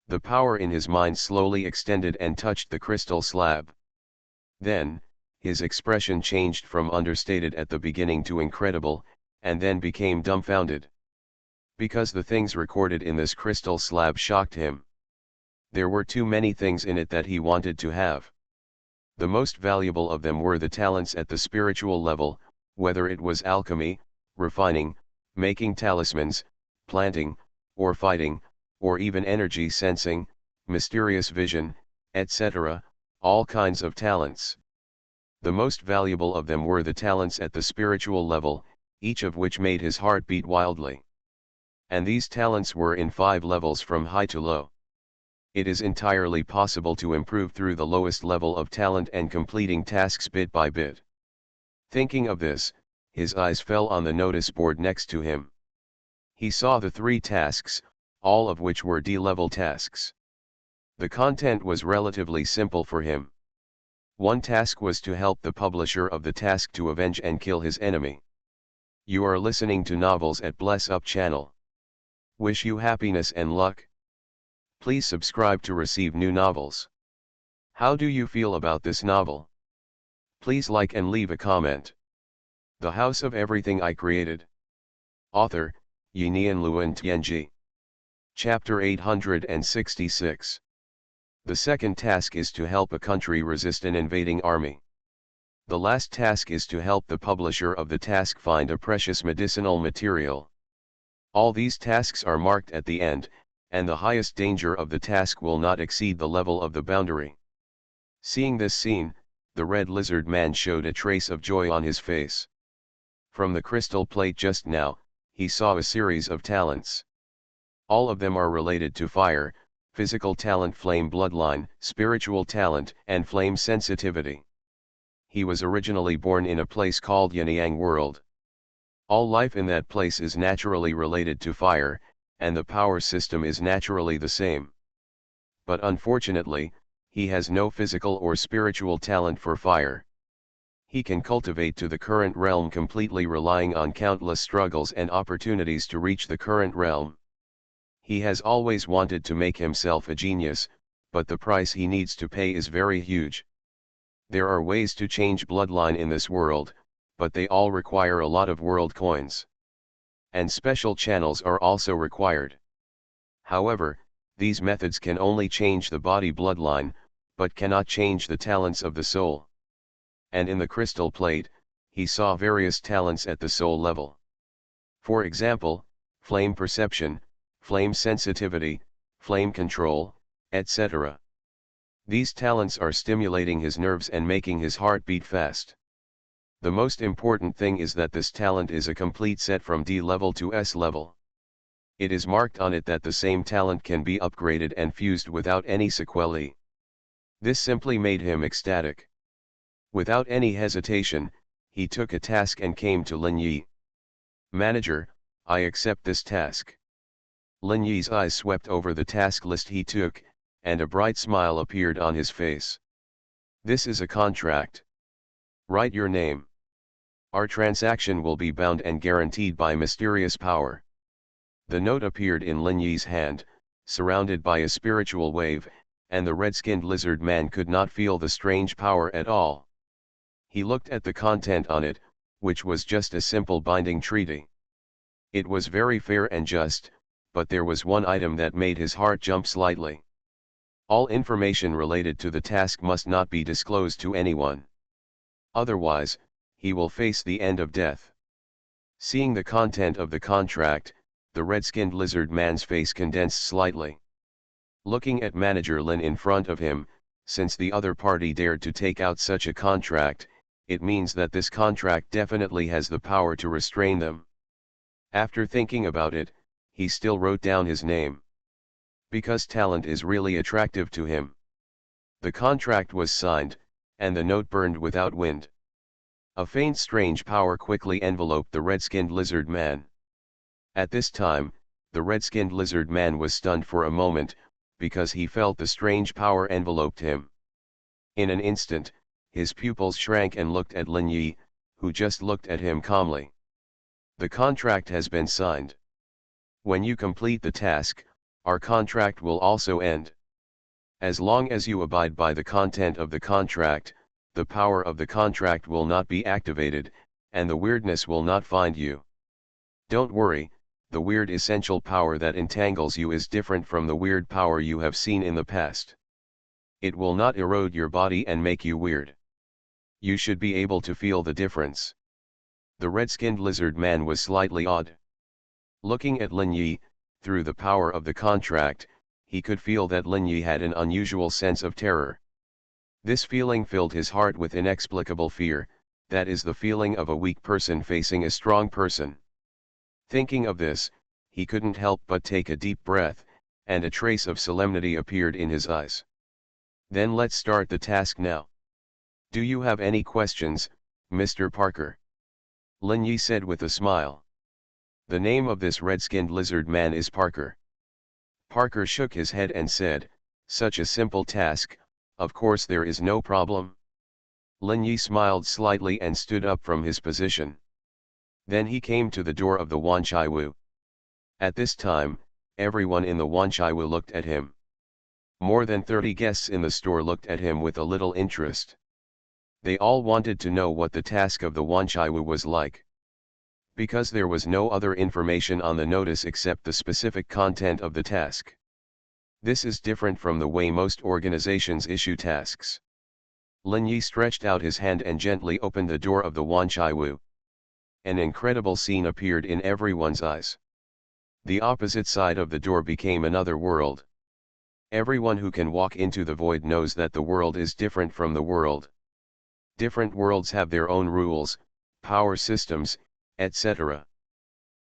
Speaker 1: The power in his mind slowly extended and touched the crystal slab. Then, his expression changed from understated at the beginning to incredible, and then became dumbfounded. Because the things recorded in this crystal slab shocked him. There were too many things in it that he wanted to have. The most valuable of them were the talents at the spiritual level, whether it was alchemy, refining, making talismans, planting, or fighting, or even energy sensing, mysterious vision, etc., all kinds of talents. The most valuable of them were the talents at the spiritual level, each of which made his heart beat wildly. And these talents were in 5 levels from high to low. It is entirely possible to improve through the lowest level of talent and completing tasks bit by bit. Thinking of this, his eyes fell on the notice board next to him. He saw the 3 tasks, all of which were D-level tasks. The content was relatively simple for him. One task was to help the publisher of the task to avenge and kill his enemy. You are listening to novels at Bless Up channel. Wish you happiness and luck. Please subscribe to receive new novels. How do you feel about this novel? Please like and leave a comment. The House of Everything I Created. Author, Yinian Luan Tianji. Chapter 866. The second task is to help a country resist an invading army. The last task is to help the publisher of the task find a precious medicinal material. All these tasks are marked at the end, and the highest danger of the task will not exceed the level of the boundary. Seeing this scene, the red lizard man showed a trace of joy on his face. From the crystal plate just now, he saw a series of talents. All of them are related to fire, physical talent, flame bloodline, spiritual talent, and flame sensitivity. He was originally born in a place called Yin-Yang world. All life in that place is naturally related to fire, and the power system is naturally the same. But unfortunately, he has no physical or spiritual talent for fire. He can cultivate to the current realm completely relying on countless struggles and opportunities to reach the current realm. He has always wanted to make himself a genius, but the price he needs to pay is very huge. There are ways to change bloodline in this world, but they all require a lot of world coins. And special channels are also required. However, these methods can only change the body bloodline, but cannot change the talents of the soul. And in the crystal plate, he saw various talents at the soul level. For example, flame perception, flame sensitivity, flame control, etc. These talents are stimulating his nerves and making his heart beat fast. The most important thing is that this talent is a complete set from D level to S level. It is marked on it that the same talent can be upgraded and fused without any sequelae. This simply made him ecstatic. Without any hesitation, he took a task and came to Lin Yi. "Manager, I accept this task." Lin Yi's eyes swept over the task list he took, and a bright smile appeared on his face. "This is a contract. Write your name. Our transaction will be bound and guaranteed by mysterious power." The note appeared in Lin Yi's hand, surrounded by a spiritual wave, and the red-skinned lizard man could not feel the strange power at all. He looked at the content on it, which was just a simple binding treaty. It was very fair and just, but there was one item that made his heart jump slightly. All information related to the task must not be disclosed to anyone. Otherwise, he will face the end of death. Seeing the content of the contract, the red-skinned lizard man's face condensed slightly. Looking at Manager Lin in front of him, since the other party dared to take out such a contract, it means that this contract definitely has the power to restrain them. After thinking about it, he still wrote down his name. Because talent is really attractive to him. The contract was signed, and the note burned without wind. A faint strange power quickly enveloped the red-skinned lizard man. At this time, the red-skinned lizard man was stunned for a moment, because he felt the strange power enveloped him. In an instant, his pupils shrank and looked at Lin Yi, who just looked at him calmly. "The contract has been signed. When you complete the task, our contract will also end. As long as you abide by the content of the contract, the power of the contract will not be activated, and the weirdness will not find you. Don't worry, the weird essential power that entangles you is different from the weird power you have seen in the past. It will not erode your body and make you weird. You should be able to feel the difference." The red-skinned lizard man was slightly awed. Looking at Lin Yi, through the power of the contract, he could feel that Lin Yi had an unusual sense of terror. This feeling filled his heart with inexplicable fear, that is the feeling of a weak person facing a strong person. Thinking of this, he couldn't help but take a deep breath, and a trace of solemnity appeared in his eyes. "Then let's start the task now. Do you have any questions, Mr. Parker?" Lin Yi said with a smile. "The name of this red-skinned lizard man is Parker." Parker shook his head and said, "Such a simple task, of course there is no problem." Lin Yi smiled slightly and stood up from his position. Then he came to the door of the Wanchaiwu. At this time, everyone in the Wanchaiwu looked at him. More than 30 guests in the store looked at him with a little interest. They all wanted to know what the task of the Wanchaiwu was like. Because there was no other information on the notice except the specific content of the task. This is different from the way most organizations issue tasks. Lin Yi stretched out his hand and gently opened the door of the Wanchaiwu. An incredible scene appeared in everyone's eyes. The opposite side of the door became another world. Everyone who can walk into the void knows that the world is different from the world. Different worlds have their own rules, power systems, etc.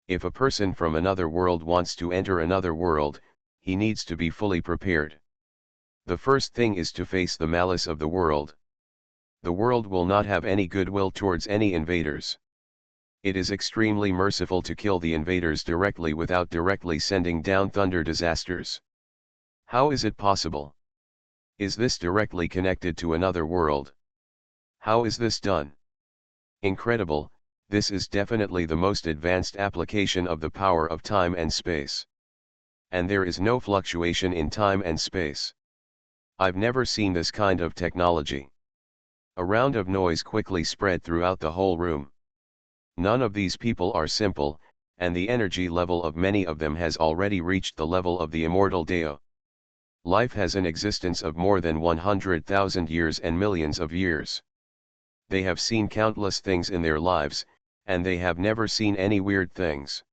Speaker 1: If a person from another world wants to enter another world, he needs to be fully prepared. The first thing is to face the malice of the world. The world will not have any goodwill towards any invaders. It is extremely merciful to kill the invaders directly without directly sending down thunder disasters. How is it possible? Is this directly connected to another world? How is this done? Incredible, this is definitely the most advanced application of the power of time and space. And there is no fluctuation in time and space. I've never seen this kind of technology. A round of noise quickly spread throughout the whole room. None of these people are simple, and the energy level of many of them has already reached the level of the immortal Deo. Life has an existence of more than 100,000 years and millions of years. They have seen countless things in their lives, and they have never seen any weird things.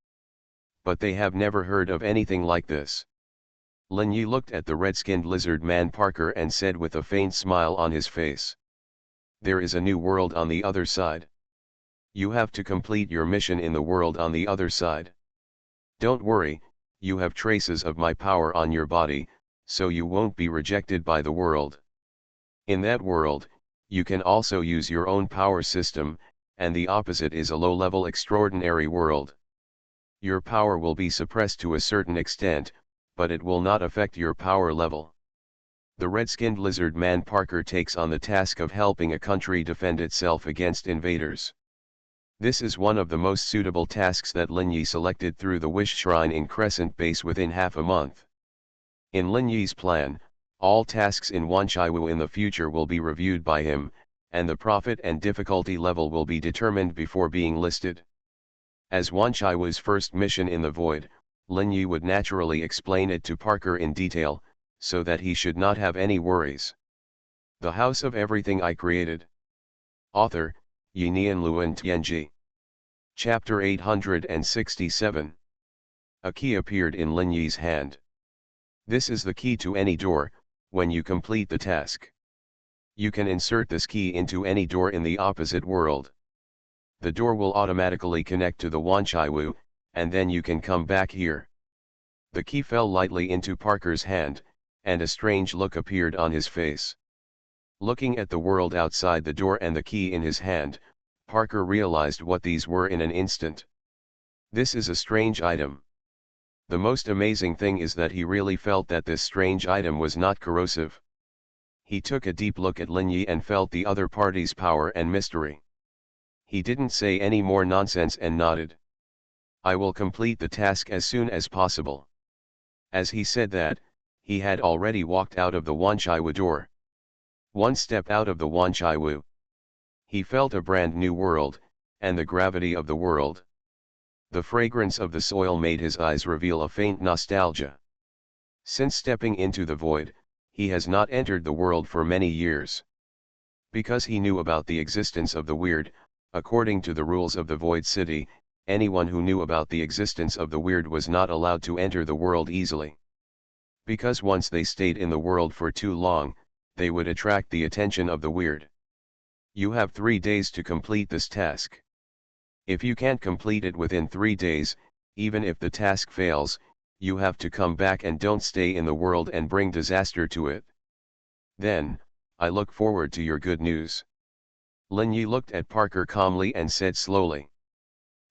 Speaker 1: But they have never heard of anything like this. Lin Yi looked at the red-skinned lizard man Parker and said with a faint smile on his face. There is a new world on the other side. You have to complete your mission in the world on the other side. Don't worry, you have traces of my power on your body, so you won't be rejected by the world. In that world, you can also use your own power system, and the opposite is a low-level extraordinary world. Your power will be suppressed to a certain extent, but it will not affect your power level. The red-skinned lizard man Parker takes on the task of helping a country defend itself against invaders. This is one of the most suitable tasks that Lin Yi selected through the Wish Shrine in Crescent Base within half a month. In Lin Yi's plan, all tasks in Wanchaiwu in the future will be reviewed by him, and the profit and difficulty level will be determined before being listed. As Wanchaiwu's first mission in the void, Lin Yi would naturally explain it to Parker in detail, so that he should not have any worries. The House of Everything I Created. Author, Yinian Luan Tianji. Chapter 867. A key appeared in Lin Yi's hand. This is the key to any door, when you complete the task. You can insert this key into any door in the opposite world. The door will automatically connect to the Wanchaiwu, and then you can come back here. The key fell lightly into Parker's hand, and a strange look appeared on his face. Looking at the world outside the door and the key in his hand, Parker realized what these were in an instant. This is a strange item. The most amazing thing is that he really felt that this strange item was not corrosive. He took a deep look at Lin Yi and felt the other party's power and mystery. He didn't say any more nonsense and nodded. I will complete the task as soon as possible. As he said that, he had already walked out of the Wanchaiwu door. One step out of the Wanchaiwu. He felt a brand new world, and the gravity of the world. The fragrance of the soil made his eyes reveal a faint nostalgia. Since stepping into the void, he has not entered the world for many years. Because he knew about the existence of the weird, according to the rules of the Void City, anyone who knew about the existence of the weird was not allowed to enter the world easily. Because once they stayed in the world for too long, they would attract the attention of the weird. You have 3 days to complete this task. If you can't complete it within 3 days, even if the task fails, you have to come back and don't stay in the world and bring disaster to it. Then, I look forward to your good news. Lin Yi looked at Parker calmly and said slowly.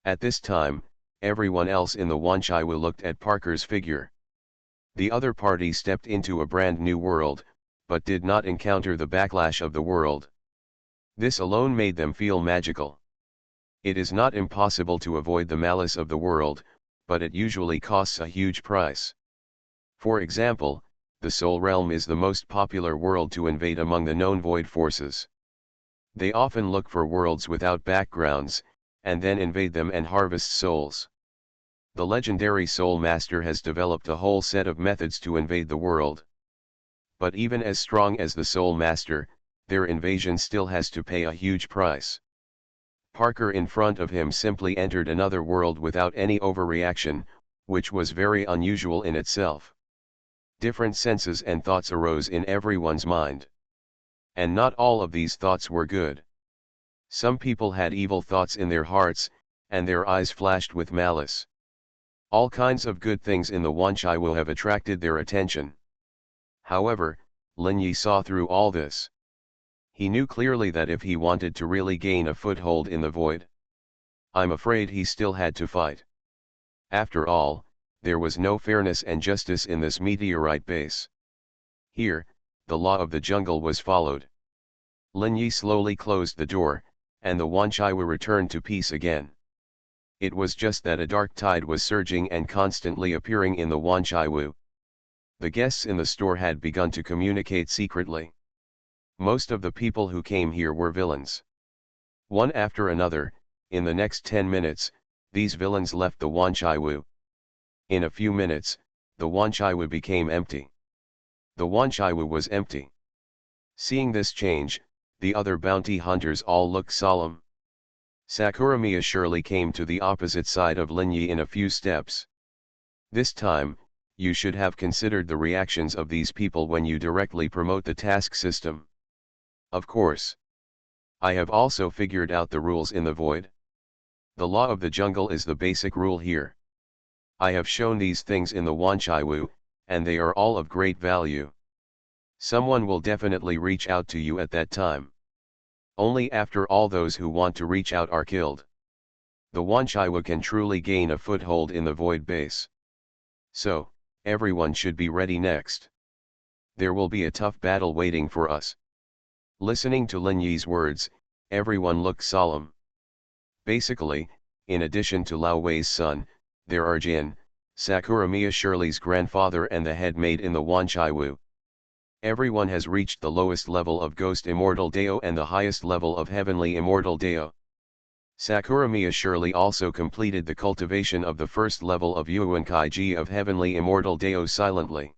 Speaker 1: At this time, everyone else in the Wanchaiwu looked at Parker's figure. The other party stepped into a brand new world, but did not encounter the backlash of the world. This alone made them feel magical. It is not impossible to avoid the malice of the world, but it usually costs a huge price. For example, the Soul Realm is the most popular world to invade among the known void forces. They often look for worlds without backgrounds, and then invade them and harvest souls. The legendary Soul Master has developed a whole set of methods to invade the world. But even as strong as the Soul Master, their invasion still has to pay a huge price. Parker in front of him simply entered another world without any overreaction, which was very unusual in itself. Different senses and thoughts arose in everyone's mind. And not all of these thoughts were good. Some people had evil thoughts in their hearts, and their eyes flashed with malice. All kinds of good things in the Wanchai will have attracted their attention. However, Lin Yi saw through all this. He knew clearly that if he wanted to really gain a foothold in the void, I'm afraid he still had to fight. After all, there was no fairness and justice in this meteorite base. Here, the law of the jungle was followed. Lin Yi slowly closed the door, and the Wanchaiwu returned to peace again. It was just that a dark tide was surging and constantly appearing in the Wanchaiwu. The guests in the store had begun to communicate secretly. Most of the people who came here were villains. One after another, in the next 10 minutes, these villains left the Wanchaiwu. In a few minutes, the Wanchaiwu became empty. The Wanchaiwu was empty. Seeing this change, the other bounty hunters all looked solemn. Sakuramiya surely came to the opposite side of Lin Yi in a few steps. This time, you should have considered the reactions of these people when you directly promote the task system. Of course. I have also figured out the rules in the void. The law of the jungle is the basic rule here. I have shown these things in the Wanchaiwu, and they are all of great value. Someone will definitely reach out to you at that time. Only after all those who want to reach out are killed, the Wanchaiwu can truly gain a foothold in the void base. So, everyone should be ready next. There will be a tough battle waiting for us. Listening to Lin Yi's words, everyone looked solemn. Basically, in addition to Lao Wei's son, there are Jin, Sakuramiya Shirley's grandfather and the head maid in the Wanchaiwu. Everyone has reached the lowest level of Ghost Immortal Deo and the highest level of Heavenly Immortal Deo. Sakuramiya Shirley also completed the cultivation of the first level of Yuan Kaiji of Heavenly Immortal Deo silently.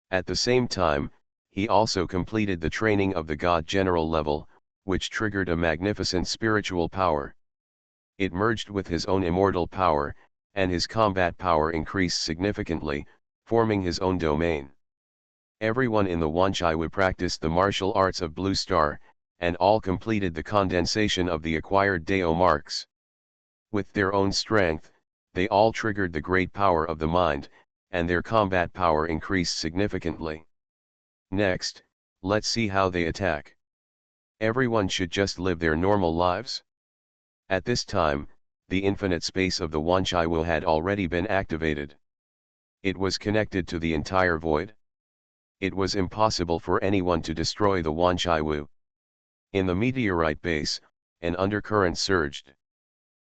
Speaker 1: At the same time, he also completed the training of the God General level, which triggered a magnificent spiritual power. It merged with his own immortal power, and his combat power increased significantly, forming his own domain. Everyone in the Wanchaiwu practiced the martial arts of Blue Star, and all completed the condensation of the acquired Deo marks. With their own strength, they all triggered the great power of the mind, and their combat power increased significantly. Next, let's see how they attack. Everyone should just live their normal lives. At this time, the infinite space of the Wanchaiwu had already been activated. It was connected to the entire void. It was impossible for anyone to destroy the Wanchaiwu. In the meteorite base, an undercurrent surged.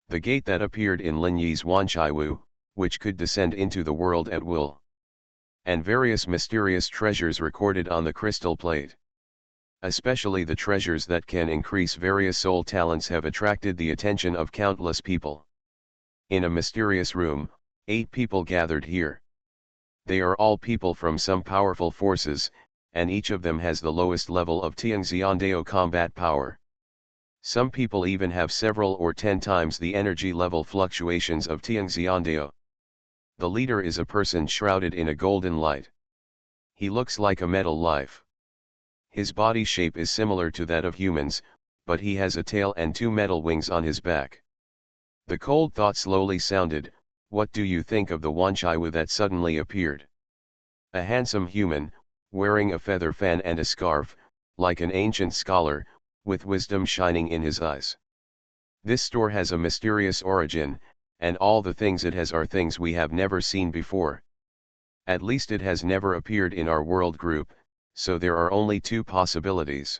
Speaker 1: The gate that appeared in Lin Yi's Wanchaiwu, which could descend into the world at will. And various mysterious treasures recorded on the crystal plate. Especially the treasures that can increase various soul talents have attracted the attention of countless people. In a mysterious room, 8 people gathered here. They are all people from some powerful forces, and each of them has the lowest level of Tianxiandao combat power. Some people even have several or 10 times the energy level fluctuations of Tianxiandao. The leader is a person shrouded in a golden light. He looks like a metal life. His body shape is similar to that of humans, but he has a tail and 2 metal wings on his back. The cold thought slowly sounded, "What do you think of the Wanchaiwu that suddenly appeared?" A handsome human, wearing a feather fan and a scarf, like an ancient scholar, with wisdom shining in his eyes. This store has a mysterious origin, and all the things it has are things we have never seen before. At least it has never appeared in our world group, so there are only 2 possibilities.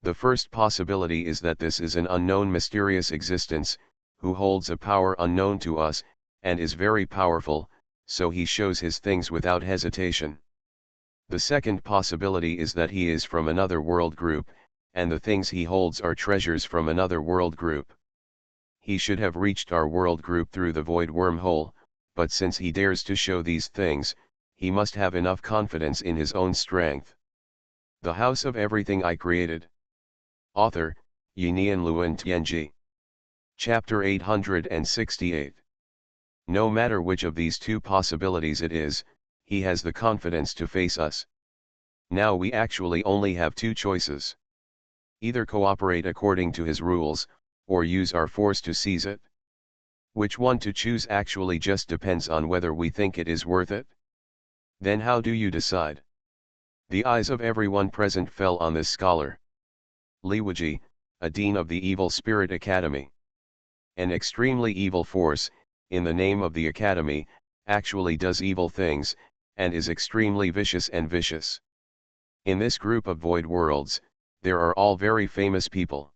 Speaker 1: The first possibility is that this is an unknown mysterious existence, who holds a power unknown to us, and is very powerful, so he shows his things without hesitation. The second possibility is that he is from another world group, and the things he holds are treasures from another world group. He should have reached our world group through the void wormhole, but since he dares to show these things, he must have enough confidence in his own strength. The House of Everything I Created. Author, Yinian Luan Tianji. Chapter 868. No matter which of these two possibilities it is, he has the confidence to face us. Now we actually only have two choices. Either cooperate according to his rules, or use our force to seize it. Which one to choose actually just depends on whether we think it is worth it. Then how do you decide? The eyes of everyone present fell on this scholar. Li Wuji, a dean of the Evil Spirit Academy. An extremely evil force, in the name of the academy, actually does evil things, and is extremely vicious and vicious. In this group of void worlds, there are all very famous people.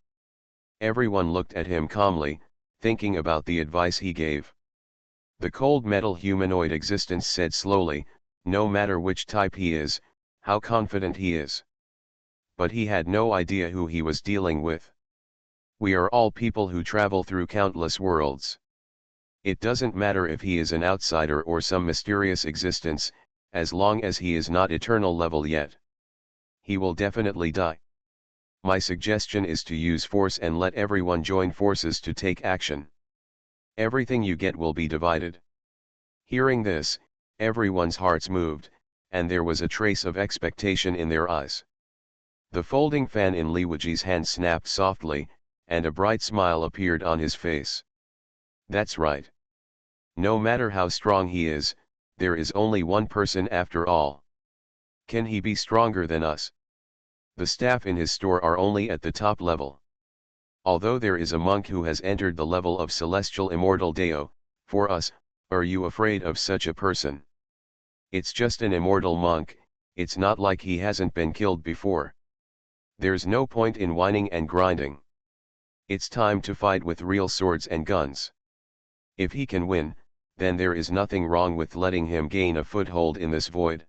Speaker 1: Everyone looked at him calmly, thinking about the advice he gave. The cold metal humanoid existence said slowly, no matter which type he is, how confident he is. But he had no idea who he was dealing with. We are all people who travel through countless worlds. It doesn't matter if he is an outsider or some mysterious existence, as long as he is not eternal level yet. He will definitely die. My suggestion is to use force and let everyone join forces to take action. Everything you get will be divided. Hearing this, everyone's hearts moved, and there was a trace of expectation in their eyes. The folding fan in Li Wuji's hand snapped softly, and a bright smile appeared on his face. That's right. No matter how strong he is, there is only one person after all. Can he be stronger than us? The staff in his store are only at the top level. Although there is a monk who has entered the level of celestial immortal Deo, for us, are you afraid of such a person? It's just an immortal monk, it's not like he hasn't been killed before. There's no point in whining and grinding. It's time to fight with real swords and guns. If he can win, then there is nothing wrong with letting him gain a foothold in this void.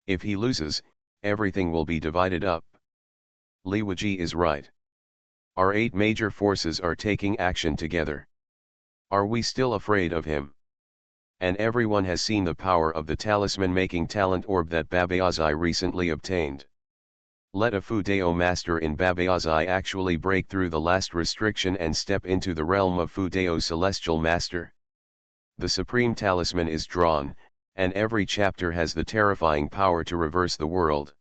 Speaker 1: If he loses, everything will be divided up. Li Wuji is right. Our 8 major forces are taking action together. Are we still afraid of him? And everyone has seen the power of the talisman-making talent orb that Babayazai recently obtained. Let a Fudeo master in Babayazai actually break through the last restriction and step into the realm of Fudeo Celestial Master. The supreme talisman is drawn, and every chapter has the terrifying power to reverse the world.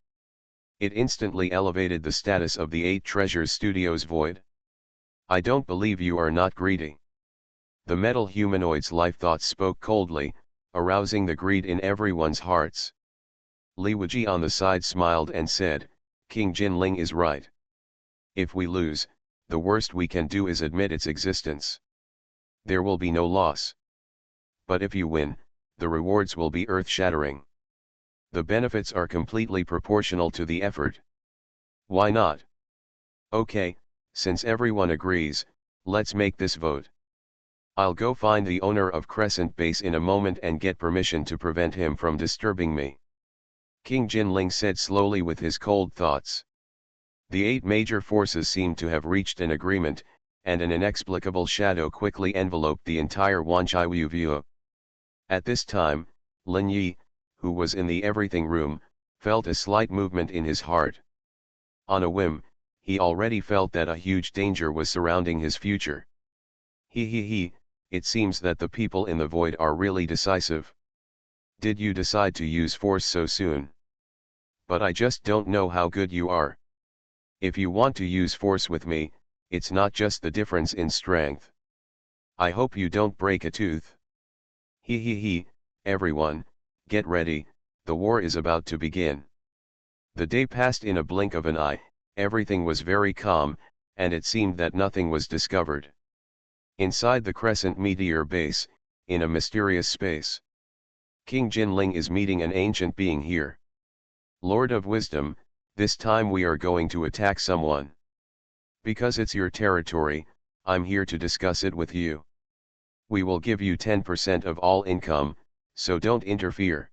Speaker 1: It instantly elevated the status of the 8 Treasures Studios void. I don't believe you are not greedy. The metal humanoid's life thoughts spoke coldly, arousing the greed in everyone's hearts. Li Wuji on the side smiled and said, King Jinling is right. If we lose, the worst we can do is admit its existence. There will be no loss. But if you win, the rewards will be earth-shattering. The benefits are completely proportional to the effort. Why not? Okay, since everyone agrees, let's make this vote. I'll go find the owner of Crescent Base in a moment and get permission to prevent him from disturbing me. King Jinling said slowly with his cold thoughts. The 8 major forces seemed to have reached an agreement, and an inexplicable shadow quickly enveloped the entire Wanchaiwu view. At this time, Lin Yi, who was in the everything room, felt a slight movement in his heart. On a whim, he already felt that a huge danger was surrounding his future. It seems that the people in the void are really decisive. Did you decide to use force so soon? But I just don't know how good you are. If you want to use force with me, it's not just the difference in strength. I hope you don't break a tooth. Everyone, get ready, the war is about to begin. The day passed in a blink of an eye, everything was very calm, and it seemed that nothing was discovered. Inside the Crescent Meteor Base, in a mysterious space, King Jinling is meeting an ancient being here. Lord of Wisdom, this time we are going to attack someone. Because it's your territory, I'm here to discuss it with you. We will give you 10% of all income, so don't interfere.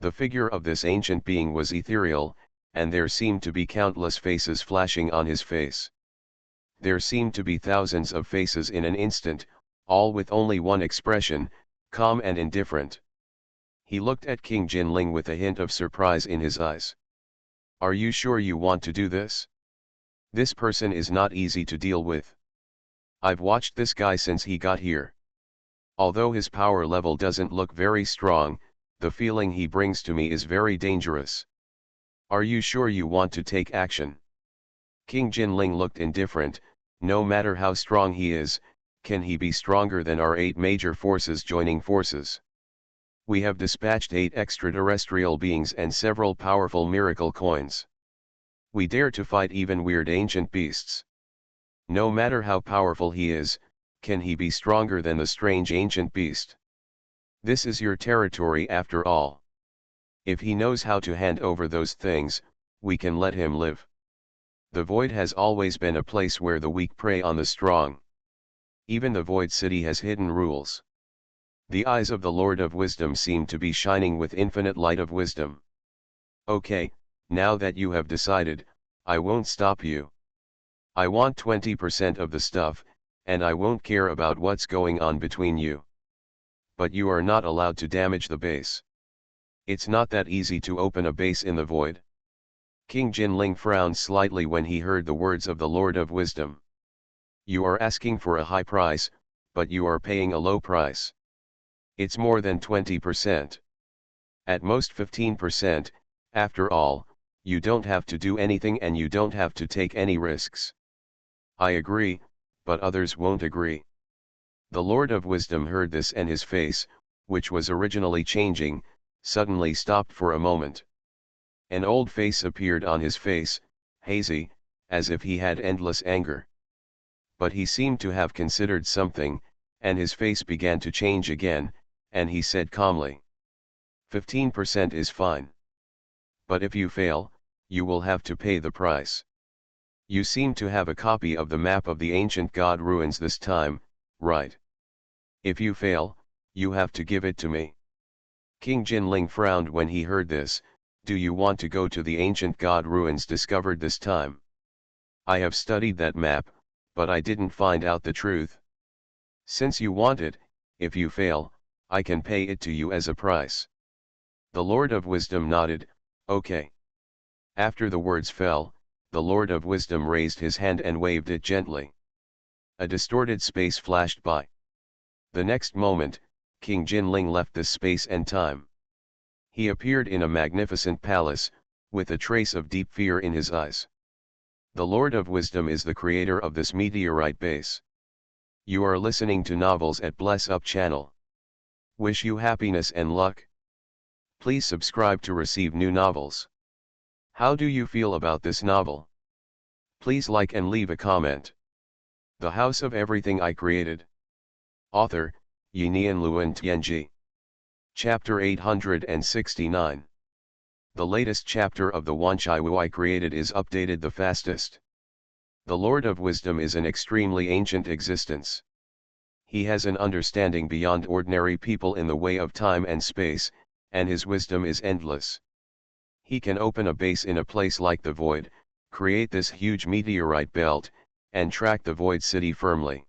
Speaker 1: The figure of this ancient being was ethereal, and there seemed to be countless faces flashing on his face. There seemed to be thousands of faces in an instant, all with only one expression, calm and indifferent. He looked at King Jinling with a hint of surprise in his eyes. "Are you sure you want to do this? This person is not easy to deal with. I've watched this guy since he got here. Although his power level doesn't look very strong, the feeling he brings to me is very dangerous. Are you sure you want to take action?" King Jinling looked indifferent. No matter how strong he is, can he be stronger than our 8 major forces joining forces? We have dispatched 8 extraterrestrial beings and several powerful miracle coins. We dare to fight even weird ancient beasts. No matter how powerful he is, can he be stronger than the strange ancient beast? This is your territory after all. If he knows how to hand over those things, we can let him live. The void has always been a place where the weak prey on the strong. Even the void city has hidden rules. The eyes of the Lord of Wisdom seem to be shining with infinite light of wisdom. Okay, now that you have decided, I won't stop you. I want 20% of the stuff, and I won't care about what's going on between you. But you are not allowed to damage the base. It's not that easy to open a base in the void. King Jinling frowned slightly when he heard the words of the Lord of Wisdom. You are asking for a high price, but you are paying a low price. It's more than 20%. At most 15%, after all, you don't have to do anything and you don't have to take any risks. I agree, but others won't agree. The Lord of Wisdom heard this and his face, which was originally changing, suddenly stopped for a moment. An old face appeared on his face, hazy, as if he had endless anger. But he seemed to have considered something, and his face began to change again, and he said calmly, 15% is fine. But if you fail, you will have to pay the price. You seem to have a copy of the map of the ancient god ruins this time, right? If you fail, you have to give it to me. King Jinling frowned when he heard this. Do you want to go to the ancient god ruins discovered this time? I have studied that map, but I didn't find out the truth. Since you want it, if you fail, I can pay it to you as a price. The Lord of Wisdom nodded, okay. After the words fell, the Lord of Wisdom raised his hand and waved it gently. A distorted space flashed by. The next moment, King Jinling left this space and time. He appeared in a magnificent palace, with a trace of deep fear in his eyes. The Lord of Wisdom is the creator of this meteorite base. You are listening to Novels at Bless Up channel. Wish you happiness and luck. Please subscribe to receive new novels. How do you feel about this novel? Please like and leave a comment. The House of Everything I Created. Author, Yinian Luan Tianji. Chapter 869. The latest chapter of the Wanchai I Created is updated the fastest. The Lord of Wisdom is an extremely ancient existence. He has an understanding beyond ordinary people in the way of time and space, and his wisdom is endless. He can open a base in a place like the void, create this huge meteorite belt, and track the void city firmly.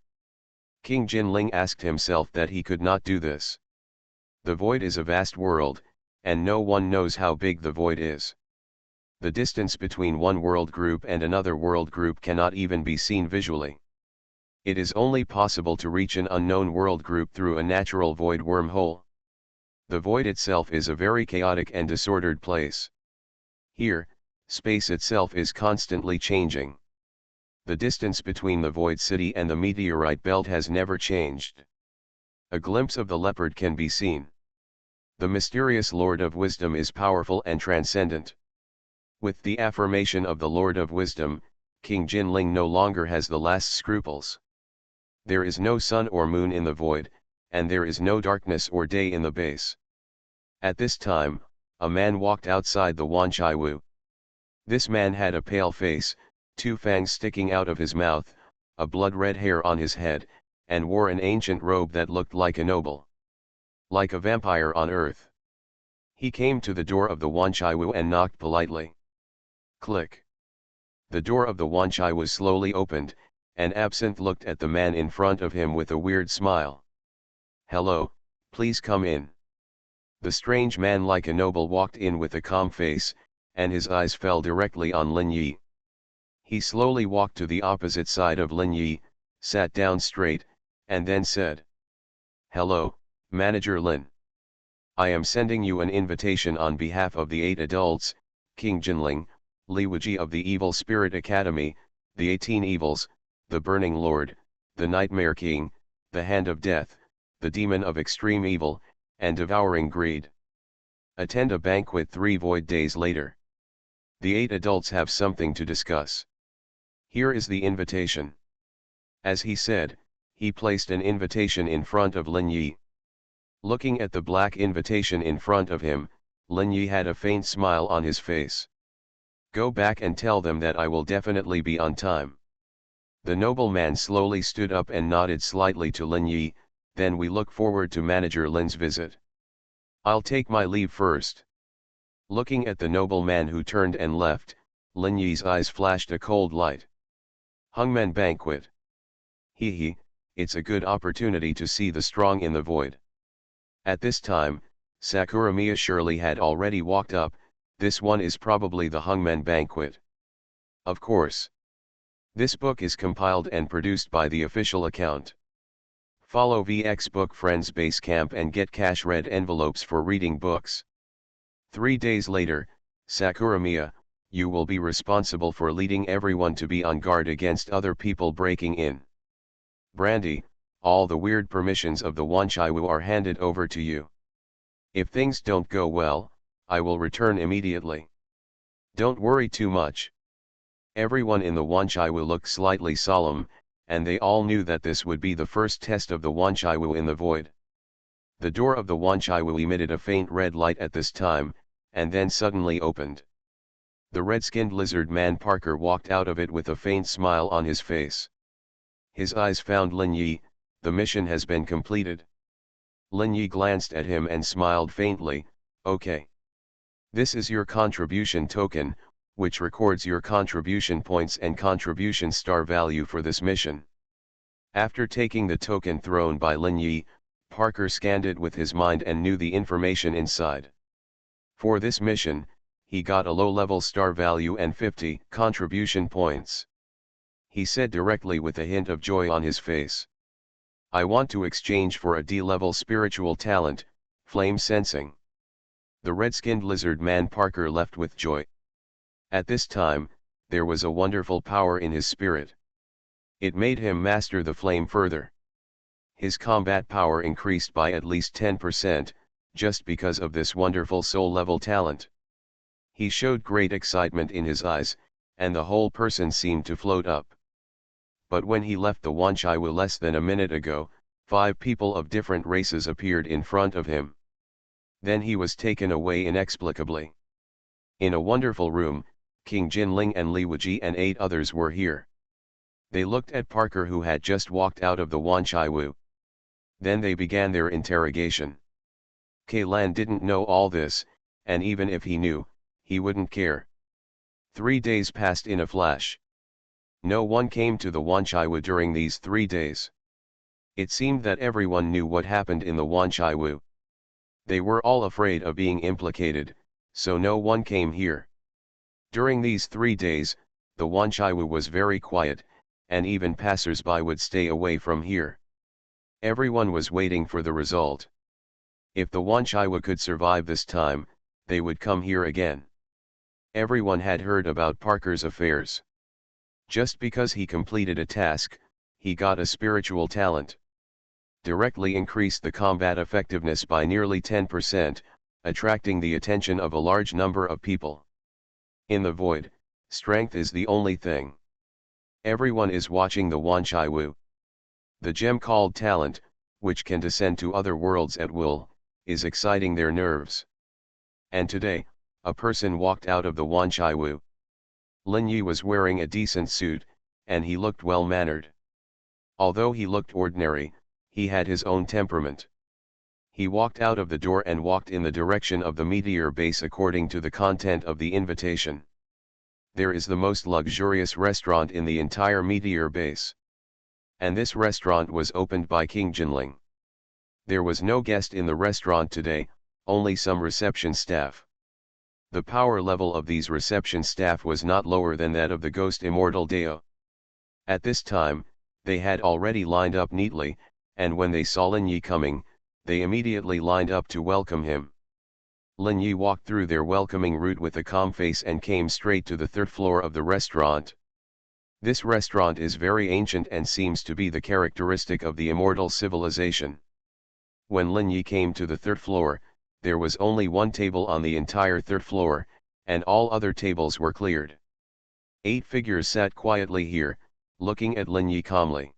Speaker 1: King Jinling asked himself that he could not do this. The void is a vast world, and no one knows how big the void is. The distance between one world group and another world group cannot even be seen visually. It is only possible to reach an unknown world group through a natural void wormhole. The void itself is a very chaotic and disordered place. Here, space itself is constantly changing. The distance between the void city and the meteorite belt has never changed. A glimpse of the leopard can be seen. The mysterious Lord of Wisdom is powerful and transcendent. With the affirmation of the Lord of Wisdom, King Jinling no longer has the last scruples. There is no sun or moon in the void, and there is no darkness or day in the base. At this time, a man walked outside the Wanchai Wu. This man had a pale face, 2 fangs sticking out of his mouth, a blood-red hair on his head, and wore an ancient robe that looked like a noble. Like a vampire on earth. He came to the door of the Wanchaiwu and knocked politely. Click. The door of the Wanchaiwu slowly opened, and Absinthe looked at the man in front of him with a weird smile. Hello, please come in. The strange man like a noble walked in with a calm face, and his eyes fell directly on Lin Yi. He slowly walked to the opposite side of Lin Yi, sat down straight, and then said, Hello, Manager Lin. I am sending you an invitation on behalf of the 8 adults, King Jinling, Li Wuji of the Evil Spirit Academy, the 18 Evils, the Burning Lord, the Nightmare King, the Hand of Death, the Demon of Extreme Evil, and Devouring Greed. Attend a banquet 3 void days later. The 8 adults have something to discuss. Here is the invitation. As he said, he placed an invitation in front of Lin Yi. Looking at the black invitation in front of him, Lin Yi had a faint smile on his face. Go back and tell them that I will definitely be on time. The nobleman slowly stood up and nodded slightly to Lin Yi, then we look forward to Manager Lin's visit. I'll take my leave first. Looking at the nobleman who turned and left, Lin Yi's eyes flashed a cold light. Hungmen Banquet. Hee, it's a good opportunity to see the strong in the void. At this time, Sakuramiya surely had already walked up. This one is probably the Hungmen Banquet. Of course. This book is compiled and produced by the official account. Follow VX Book Friends Basecamp and get cash red envelopes for reading books. 3 days later, Sakuramiya, you will be responsible for leading everyone to be on guard against other people breaking in. Brandy, all the weird permissions of the Wanchaiwu are handed over to you. If things don't go well, I will return immediately. Don't worry too much. Everyone in the Wanchaiwu looked slightly solemn, and they all knew that this would be the first test of the Wanchaiwu in the void. The door of the Wanchaiwu emitted a faint red light at this time, and then suddenly opened. The red-skinned lizard man Parker walked out of it with a faint smile on his face. His eyes found Lin Yi. The mission has been completed. Lin Yi glanced at him and smiled faintly. Okay. This is your contribution token, which records your contribution points and contribution star value for this mission. After taking the token thrown by Lin Yi, Parker scanned it with his mind and knew the information inside. For this mission, he got a low-level star value and 50 contribution points. He said directly with a hint of joy on his face. I want to exchange for a D-level spiritual talent, flame sensing. The red-skinned lizard man Parker left with joy. At this time, there was a wonderful power in his spirit. It made him master the flame further. His combat power increased by at least 10%, just because of this wonderful soul-level talent. He showed great excitement in his eyes, and the whole person seemed to float up. But when he left the Wanchaiwu less than a minute ago, 5 people of different races appeared in front of him. Then he was taken away inexplicably. In a wonderful room, King Jinling and Li Wuji and 8 others were here. They looked at Parker who had just walked out of the Wanchaiwu. Then they began their interrogation. Kailan didn't know all this, and even if he knew, he wouldn't care. 3 days passed in a flash. No one came to the Wanchaiwu during these 3 days. It seemed that everyone knew what happened in the Wanchaiwu. They were all afraid of being implicated, so no one came here. During these 3 days, the Wanchaiwu was very quiet, and even passers-by would stay away from here. Everyone was waiting for the result. If the Wanchaiwu could survive this time, they would come here again. Everyone had heard about Parker's affairs. Just because he completed a task, he got a spiritual talent. Directly increased the combat effectiveness by nearly 10%, attracting the attention of a large number of people. In the void, strength is the only thing. Everyone is watching the Wanchaiwu. The gem called talent, which can descend to other worlds at will, is exciting their nerves. And today, a person walked out of the Wanchaiwu. Lin Yi was wearing a decent suit, and he looked well-mannered. Although he looked ordinary, he had his own temperament. He walked out of the door and walked in the direction of the meteor base according to the content of the invitation. There is the most luxurious restaurant in the entire meteor base. And this restaurant was opened by King Jinling. There was no guest in the restaurant today, only some reception staff. The power level of these reception staff was not lower than that of the ghost immortal Deo. At this time, they had already lined up neatly, and when they saw Lin Yi coming, they immediately lined up to welcome him. Lin Yi walked through their welcoming route with a calm face and came straight to the third floor of the restaurant. This restaurant is very ancient and seems to be the characteristic of the immortal civilization. When Lin Yi came to the third floor, there was only one table on the entire third floor, and all other tables were cleared. 8 figures sat quietly here, looking at Lin Yi calmly.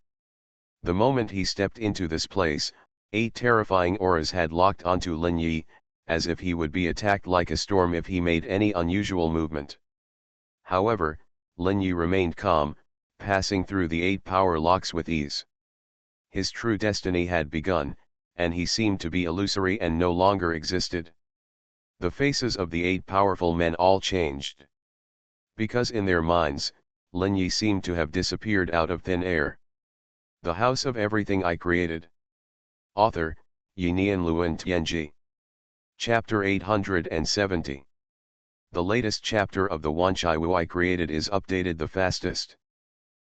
Speaker 1: The moment he stepped into this place, 8 terrifying auras had locked onto Lin Yi, as if he would be attacked like a storm if he made any unusual movement. However, Lin Yi remained calm, passing through the 8 power locks with ease. His true destiny had begun, and he seemed to be illusory and no longer existed. The faces of the 8 powerful men all changed. Because in their minds, Lin Yi seemed to have disappeared out of thin air. The House of Everything I Created. Author, Yinian Luan Tianji. Chapter 870. The latest chapter of the Wanchaiwu I Created is updated the fastest.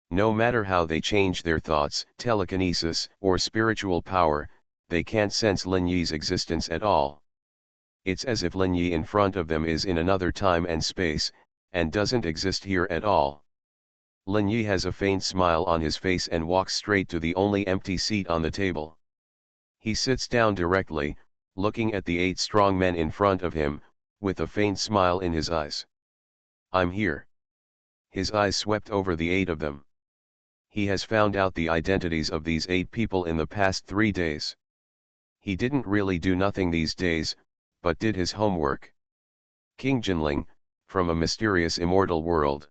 Speaker 1: No matter how they change their thoughts, telekinesis, or spiritual power, they can't sense Lin Yi's existence at all. It's as if Lin Yi in front of them is in another time and space, and doesn't exist here at all. Lin Yi has a faint smile on his face and walks straight to the only empty seat on the table. He sits down directly, looking at the 8 strong men in front of him, with a faint smile in his eyes. I'm here. His eyes swept over the 8 of them. He has found out the identities of these 8 people in the past 3 days. He didn't really do nothing these days, but did his homework. King Jinling, from a mysterious immortal world.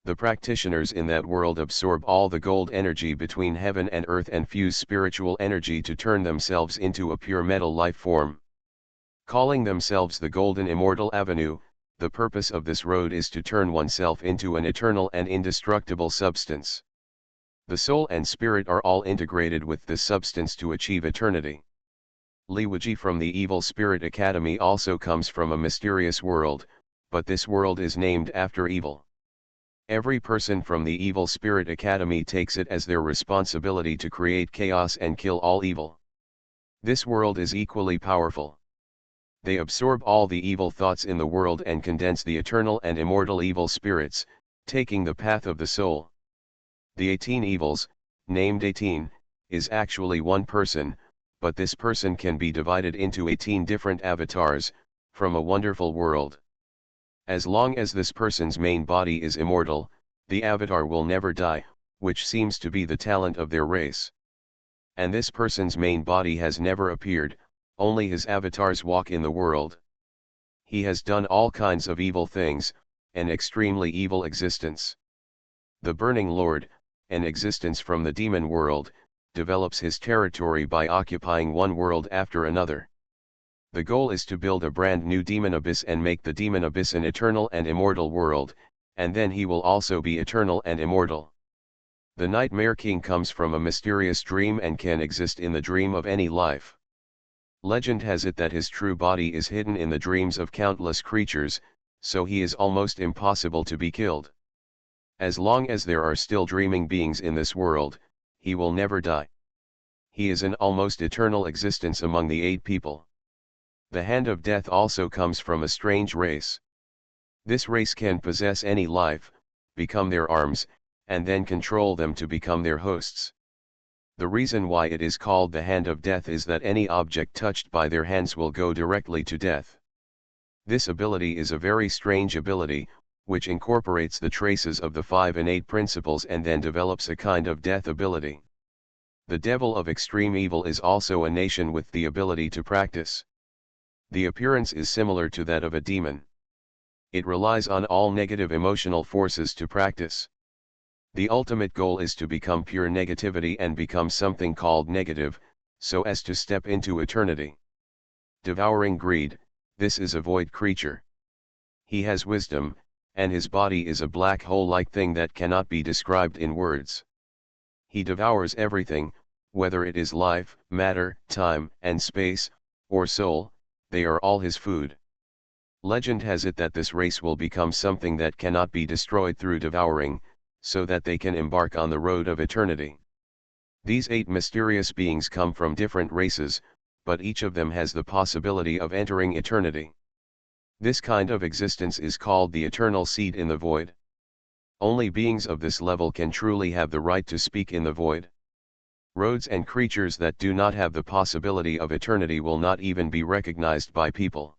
Speaker 1: The practitioners in that world absorb all the gold energy between heaven and earth and fuse spiritual energy to turn themselves into a pure metal life form. Calling themselves the Golden Immortal Avenue, the purpose of this road is to turn oneself into an eternal and indestructible substance. The soul and spirit are all integrated with this substance to achieve eternity. Li Wuji from the Evil Spirit Academy also comes from a mysterious world, but this world is named after evil. Every person from the Evil Spirit Academy takes it as their responsibility to create chaos and kill all evil. This world is equally powerful. They absorb all the evil thoughts in the world and condense the eternal and immortal evil spirits, taking the path of the soul. The 18 evils, named 18, is actually one person, but this person can be divided into 18 different avatars, from a wonderful world. As long as this person's main body is immortal, the avatar will never die, which seems to be the talent of their race. And this person's main body has never appeared, only his avatars walk in the world. He has done all kinds of evil things, an extremely evil existence. The Burning Lord, an existence from the demon world, develops his territory by occupying one world after another. The goal is to build a brand new demon abyss and make the demon abyss an eternal and immortal world, and then he will also be eternal and immortal. The Nightmare King comes from a mysterious dream and can exist in the dream of any life. Legend has it that his true body is hidden in the dreams of countless creatures, so he is almost impossible to be killed. As long as there are still dreaming beings in this world, he will never die. He is an almost eternal existence among the 8 people. The Hand of Death also comes from a strange race. This race can possess any life, become their arms, and then control them to become their hosts. The reason why it is called the Hand of Death is that any object touched by their hands will go directly to death. This ability is a very strange ability, which incorporates the traces of the 5 innate principles and then develops a kind of death ability. The Devil of Extreme Evil is also a nation with the ability to practice. The appearance is similar to that of a demon. It relies on all negative emotional forces to practice. The ultimate goal is to become pure negativity and become something called negative, so as to step into eternity. Devouring greed, this is a void creature. He has wisdom, and his body is a black hole-like thing that cannot be described in words. He devours everything, whether it is life, matter, time, and space, or soul, they are all his food. Legend has it that this race will become something that cannot be destroyed through devouring, so that they can embark on the road of eternity. These 8 mysterious beings come from different races, but each of them has the possibility of entering eternity. This kind of existence is called the eternal seed in the void. Only beings of this level can truly have the right to speak in the void. Roads and creatures that do not have the possibility of eternity will not even be recognized by people.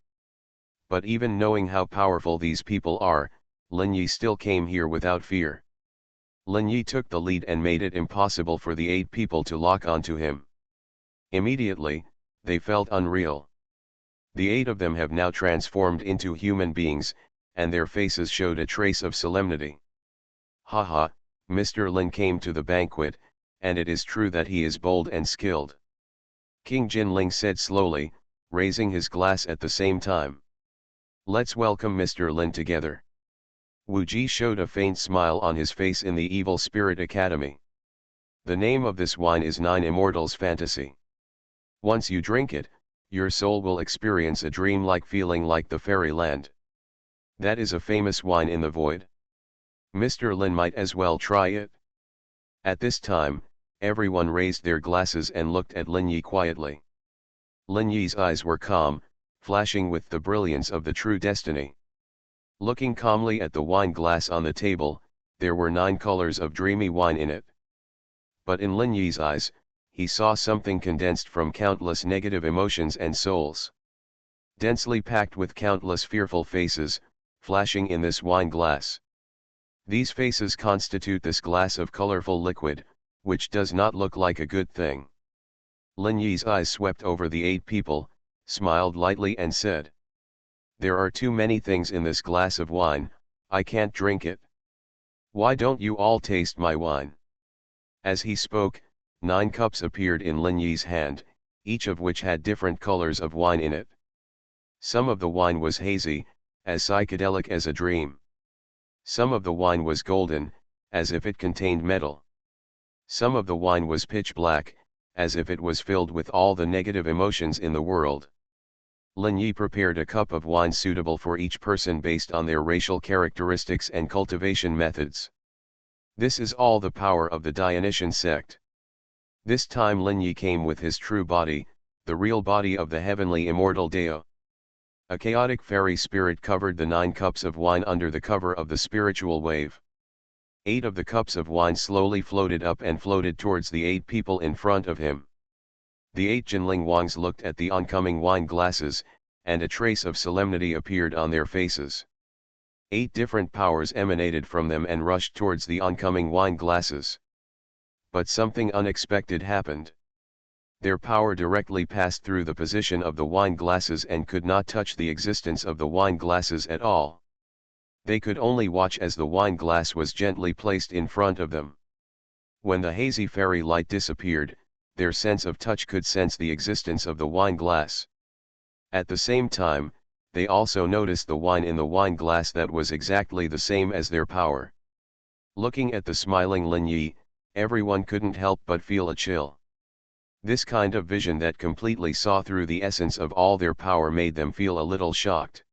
Speaker 1: But even knowing how powerful these people are, Lin Yi still came here without fear. Lin Yi took the lead and made it impossible for the 8 people to lock onto him. Immediately, they felt unreal. The 8 of them have now transformed into human beings, and their faces showed a trace of solemnity. Haha, Mr. Lin came to the banquet, and it is true that he is bold and skilled. King Jinling said slowly, raising his glass at the same time. Let's welcome Mr. Lin together. Wu Ji showed a faint smile on his face in the Evil Spirit Academy. The name of this wine is 9 Immortals Fantasy. Once you drink it, your soul will experience a dream-like feeling like the fairyland. That is a famous wine in the void. Mr. Lin might as well try it. At this time, everyone raised their glasses and looked at Lin Yi quietly. Lin Yi's eyes were calm, flashing with the brilliance of the true destiny. Looking calmly at the wine glass on the table, there were 9 colors of dreamy wine in it. But in Lin Yi's eyes, he saw something condensed from countless negative emotions and souls. Densely packed with countless fearful faces, flashing in this wine glass. These faces constitute this glass of colorful liquid, which does not look like a good thing. Lin Yi's eyes swept over the 8 people, smiled lightly and said, "There are too many things in this glass of wine, I can't drink it. Why don't you all taste my wine?" As he spoke, 9 cups appeared in Lin Yi's hand, each of which had different colors of wine in it. Some of the wine was hazy, as psychedelic as a dream. Some of the wine was golden, as if it contained metal. Some of the wine was pitch black, as if it was filled with all the negative emotions in the world. Lin Yi prepared a cup of wine suitable for each person based on their racial characteristics and cultivation methods. This is all the power of the Dionysian sect. This time Lin Yi came with his true body, the real body of the heavenly immortal Dao. A chaotic fairy spirit covered the 9 cups of wine under the cover of the spiritual wave. 8 of the cups of wine slowly floated up and floated towards the 8 people in front of him. The 8 Jinling Wangs looked at the oncoming wine glasses, and a trace of solemnity appeared on their faces. 8 different powers emanated from them and rushed towards the oncoming wine glasses. But something unexpected happened. Their power directly passed through the position of the wine glasses and could not touch the existence of the wine glasses at all. They could only watch as the wine glass was gently placed in front of them. When the hazy fairy light disappeared, their sense of touch could sense the existence of the wine glass. At the same time, they also noticed the wine in the wine glass that was exactly the same as their power. Looking at the smiling Lin Yi, everyone couldn't help but feel a chill. This kind of vision that completely saw through the essence of all their power made them feel a little shocked.